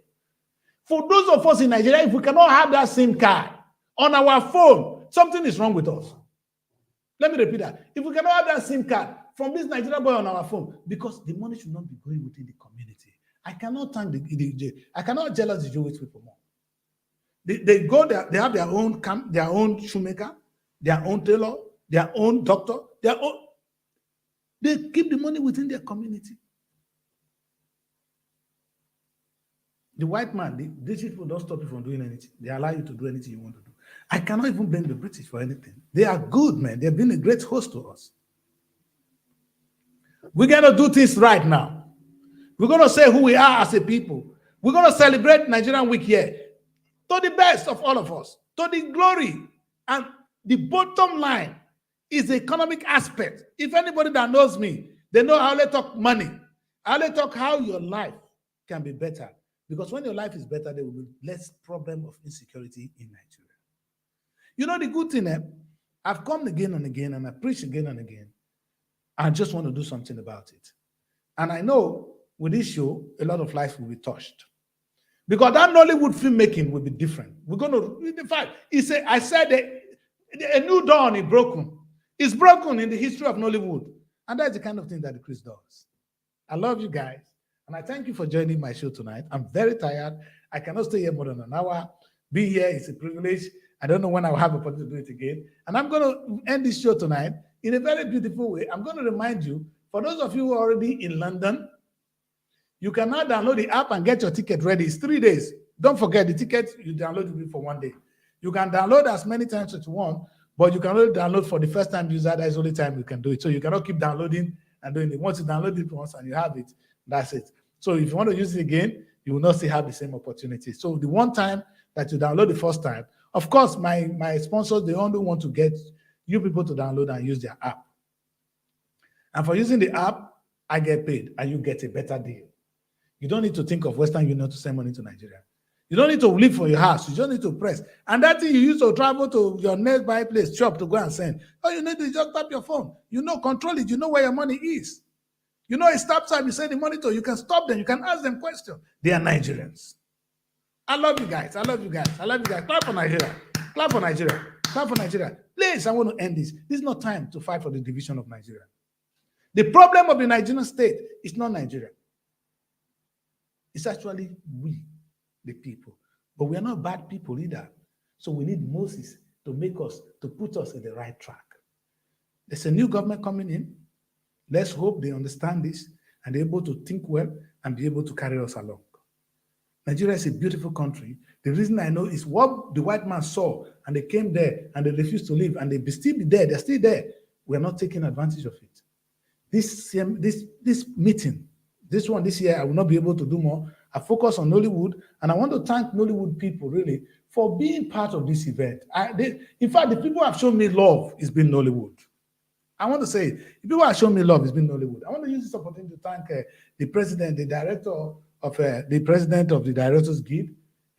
For those of us in Nigeria, if we cannot have that SIM card on our phone, something is wrong with us. Let me repeat that. If we cannot have that SIM card from this Nigerian boy on our phone, because the money should not be going within the community. I cannot thank I cannot jealous the Jewish people more. They go there, they have their own camp, their own shoemaker, their own tailor, their own doctor, they keep the money within their community. The white man, these people don't stop you from doing anything. They allow you to do anything you want to do. I cannot even blame the British for anything. They are good, man. They've been a great host to us. We're going to do things right now. We're going to say who we are as a people. We're going to celebrate Nigerian Week here to the best of all of us, to the glory. And the bottom line is the economic aspect. If anybody that knows me, they know how they talk money. How they talk how your life can be better. Because when your life is better, there will be less problem of insecurity in Nigeria. You know the good thing, I've come again and again, and I preach again and again. I just want to do something about it. And I know with this show, a lot of lives will be touched. Because that Nollywood filmmaking will be different. We're going to, in fact, I said a new dawn is broken. It's broken in the history of Nollywood. And that's the kind of thing that the Chris does. I love you guys. And I thank you for joining my show tonight. I'm very tired. I cannot stay here more than an hour. Being here is a privilege. I don't know when I'll have a opportunity to do it again. And I'm going to end this show tonight in a very beautiful way. I'm going to remind you, for those of you who are already in London, you can now download the app and get your ticket ready. It's 3 days. Don't forget, the ticket, you download it for 1 day. You can download as many times as you want, but you can only download for the first time user. That's the only time you can do it. So you cannot keep downloading and doing it. Once you download it once and you have it, that's it. So if you want to use it again, you will not still have the same opportunity. So the one time that you download the first time, of course, my sponsors, they only want to get you people to download and use their app. And for using the app, I get paid and you get a better deal. You don't need to think of Western Union to send money to Nigeria. You don't need to leave for your house. You just need to press. And that thing you use to travel to your nearby place, shop to go and send. All you need is just tap your phone. You know, control it. You know where your money is. You know, a stop sign, you send the money to, you can stop them. You can ask them questions. They are Nigerians. I love you guys. I love you guys. I love you guys. Clap for Nigeria. Clap for Nigeria. Clap for Nigeria. Please, I want to end this. This is not time to fight for the division of Nigeria. The problem of the Nigerian state is not Nigeria. It's actually we, the people. But we are not bad people either. So we need Moses to put us in the right track. There's a new government coming in. Let's hope they understand this and they're able to think well and be able to carry us along. Nigeria is a beautiful country. The reason I know is what the white man saw, and they came there and they refused to leave, and they still be there. They're still there. We're not taking advantage of it. This meeting, this year, I will not be able to do more. I focus on Nollywood, and I want to thank Nollywood people really for being part of this event. In fact, the people who have shown me love has been Nollywood. I want to say, the people who have shown me love has been Nollywood. I want to use this opportunity to thank the president, the president of the Directors Guild,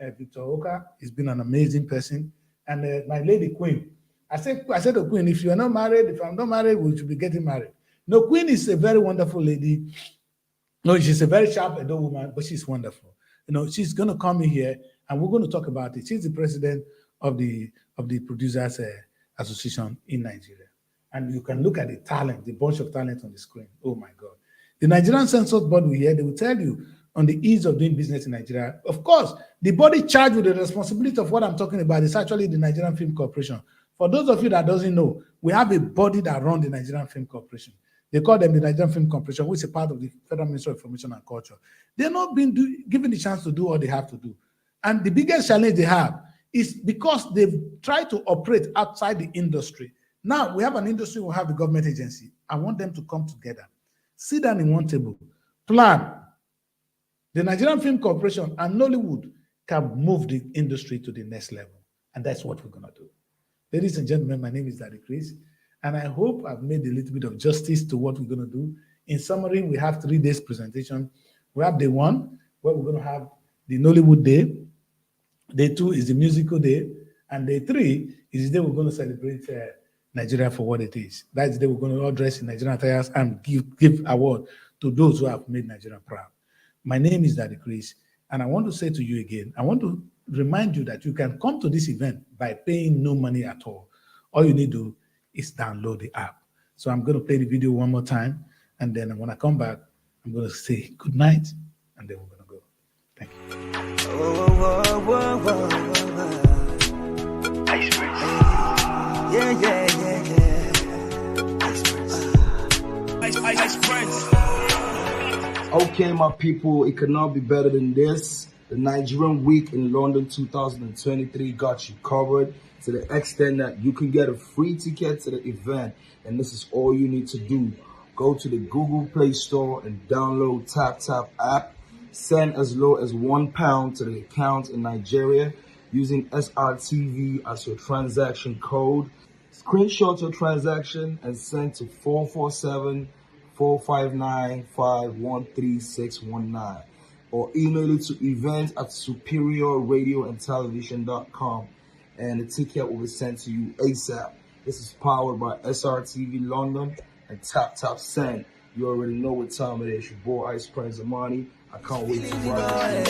Victor Oka. He's been an amazing person. And my lady Queen. I said to Queen, if you are not married, if I'm not married, we should be getting married. No, Queen is a very wonderful lady. No, she's a very sharp adult woman, but she's wonderful. You know, she's going to come in here and we're going to talk about it. She's the president of the Producers Association in Nigeria. And you can look at the talent, the bunch of talent on the screen. Oh my God. The Nigerian Census Board will hear, they will tell you on the ease of doing business in Nigeria. Of course, the body charged with the responsibility of what I'm talking about is actually the Nigerian Film Corporation. For those of you that doesn't know, we have a body that runs the Nigerian Film Corporation. They call them the Nigerian Film Corporation, which is a part of the Federal Ministry of Information and Culture. They're not being given the chance to do what they have to do. And the biggest challenge they have is because they've tried to operate outside the industry. Now we have an industry, we have the government agency. I want them to come together, sit down in one table, plan. The Nigerian Film Corporation and Nollywood can move the industry to the next level. And that's what we're going to do. Ladies and gentlemen, my name is Daddy Chris. And I hope I've made a little bit of justice to what we're going to do. In summary, we have 3 days presentation. We have day 1, where we're going to have the Nollywood Day. Day 2 is the musical day. And day 3 is the day we're going to celebrate Nigeria for what it is. That's the day we're going to all dress in Nigerian attires and give award to those who have made Nigeria proud. My name is Daddy Chris. And I want to say to you again, I want to remind you that you can come to this event by paying no money at all. All you need to do is download the app. So I'm going to play the video one more time, and then when I come back, I'm going to say good night, and then we're going to go. Thank you. Okay, my people, it could not be better than this. The Nigerian Week in London 2023 got you covered to the extent that you can get a free ticket to the event. And this is all you need to do. Go to the Google Play Store and download TapTap app. Send as low as £1 to the account in Nigeria using SRTV as your transaction code. Screenshot your transaction and send to 447-459-513619. Or email it to events@superiorradioandtelevision.com, and the ticket will be sent to you ASAP. This is powered by SRTV London and TapTap Send. You already know what time it is. Your boy Ice Prince Amani. I can't wait to ride.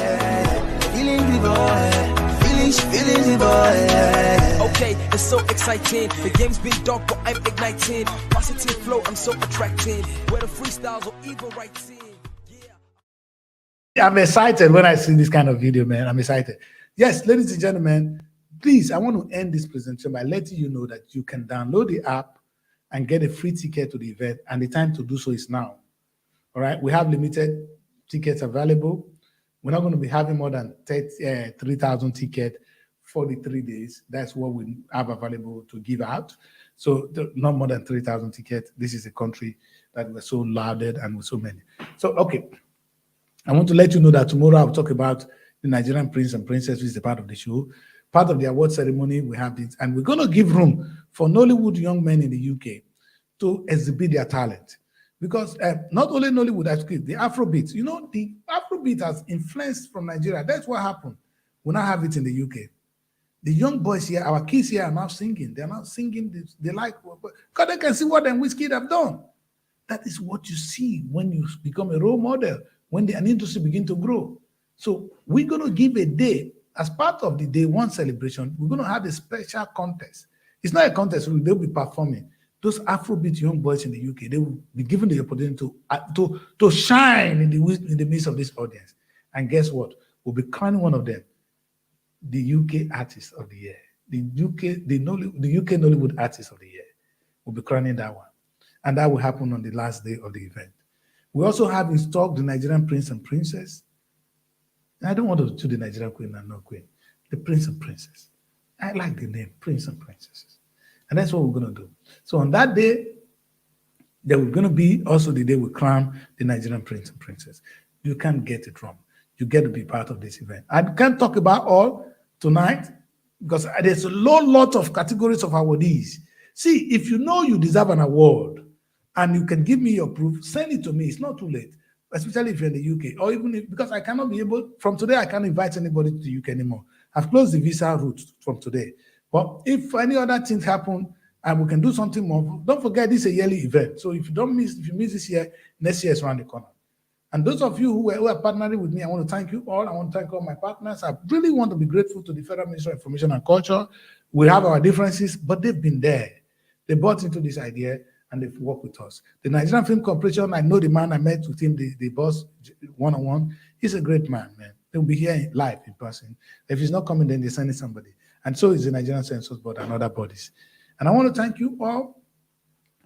Okay, it's so exciting. The game's been dark, but I'm igniting. Positive flow, I'm so attracting. Where the freestyles or even writing. I'm excited when I see this kind of video, man. I'm excited. Yes, ladies and gentlemen, please, I want to end this presentation by letting you know that you can download the app and get a free ticket to the event, and the time to do so is now. All right, we have limited tickets available. We're not going to be having more than 3,000 tickets for the 3 days. That's what we have available to give out. So not more than 3,000 tickets. This is a country that we're so lauded and with so many. So, okay. I want to let you know that tomorrow I'll talk about the Nigerian Prince and Princess, which is a part of the show. Part of the award ceremony, we have this, and we're going to give room for Nollywood young men in the UK to exhibit their talent. Because not only Nollywood, actually, the Afrobeat, you know, the Afrobeat has influenced from Nigeria. That's what happened. We now have it in the UK. The young boys here, our kids here are now singing. They're now singing. They like, because they can see what them Wizkid have done. That is what you see when you become a role model, when an industry begin to grow. So we're going to give a day as part of the day one celebration, we're going to have a special contest. It's not a contest, they'll be performing. Those Afrobeat young boys in the UK, they will be given the opportunity to shine in the midst of this audience. And guess what? We'll be crowning one of them the UK Artist of the Year. The UK Nollywood Artist of the Year. We'll be crowning that one. And that will happen on the last day of the event. We also have in stock the Nigerian Prince and Princess. I don't want to do the Nigerian Queen and not Queen. The Prince and Princess. I like the name, Prince and Princesses. And that's what we're going to do. So on that day, there will going to be also the day we crown the Nigerian Prince and Princess. You can't get it wrong. You get to be part of this event. I can't talk about all tonight because there's a lot of categories of awardees. See, if you know you deserve an award and you can give me your proof, send it to me. It's not too late, especially if you're in the UK, or even if, because I cannot be able, from today, I can't invite anybody to the UK anymore. I've closed the visa route from today. But if any other things happen and we can do something more, don't forget this is a yearly event. So if you miss this year, next year is around the corner. And those of you who are partnering with me, I want to thank you all. I want to thank all my partners. I really want to be grateful to the Federal Ministry of Information and Culture. We have our differences, but they've been there. They bought into this idea and they've worked with us. The Nigerian Film Corporation, I know the man, I met with him, the boss, one-on-one. He's a great man, man. They'll be here live in person. If he's not coming, then they're sending somebody. And so is the Nigerian Census Board and other bodies. And I want to thank you all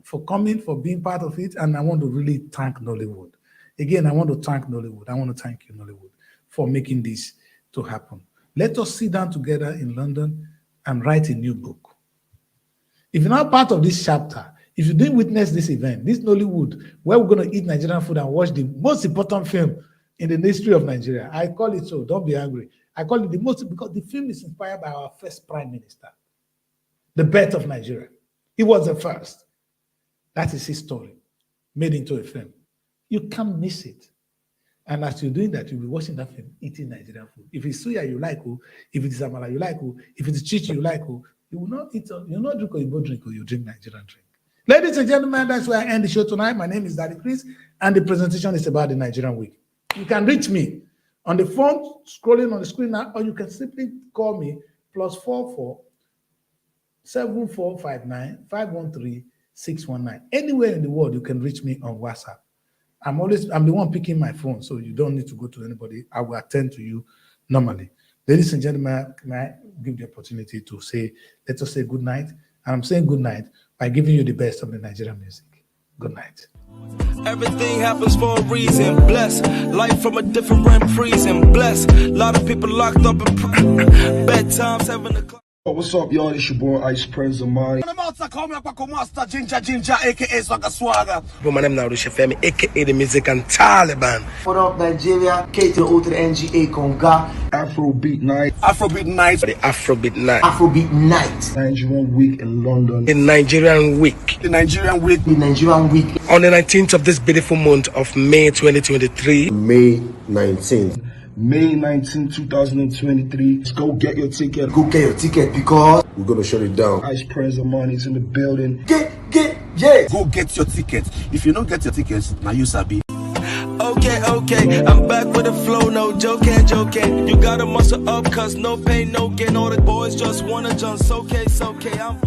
for coming, for being part of it. And I want to really thank Nollywood. Again, I want to thank Nollywood. I want to thank you, Nollywood, for making this to happen. Let us sit down together in London and write a new book. If you're not part of this chapter, if you didn't witness this event, this Nollywood, where we're going to eat Nigerian food and watch the most important film in the history of Nigeria, I call it so, don't be angry. I call it the most, because the film is inspired by our first prime minister, the birth of Nigeria. He was the first. That is his story, made into a film. You can't miss it. And as you're doing that, you'll be watching that film, eating Nigerian food. If it's suya, you like, if it's amala, you like, if it's chichi, you like, you will not eat, you'll not drink Oyibo drink, or you drink Nigerian drink. Ladies and gentlemen, that's where I end the show tonight. My name is Daddy Chris, and the presentation is about the Nigerian week. You can reach me on the phone, scrolling on the screen now, or you can simply call me +44 7459 513 619. Anywhere in the world, you can reach me on WhatsApp. I'm the one picking my phone, so you don't need to go to anybody. I will attend to you normally. Ladies and gentlemen, can I give the opportunity to say, let us say good night. And I'm saying good night by giving you the best of the Nigerian music. Good night. Everything happens for a reason. Bless life from a different prison. Bless a lot of people locked up in bedtime 7 o'clock. What's up, y'all? It's your boy Ice Prince Amari. Ginger, aka Swagger Swagger. My name now Rusha Femi, aka the music and Taliban. What up, Nigeria? K to the O to the NGA Conga. Afrobeat Night. Afrobeat Night. The Afrobeat Night. Afrobeat Night. Nigerian Week in London. The Nigerian Week. The Nigerian Week. The Nigerian Week. On the 19th of this beautiful month of May 2023. May 19th. May 19, 2023. Let's go get your ticket. Go get your ticket because we're going to shut it down. Ice Prince Amari is in the building. Yeah. Go get your ticket. If you don't get your tickets, now you sabi. Okay, I'm back with a flow, no joking. You gotta muscle up, cause no pain, no gain. All the boys just wanna jump, so okay, I'm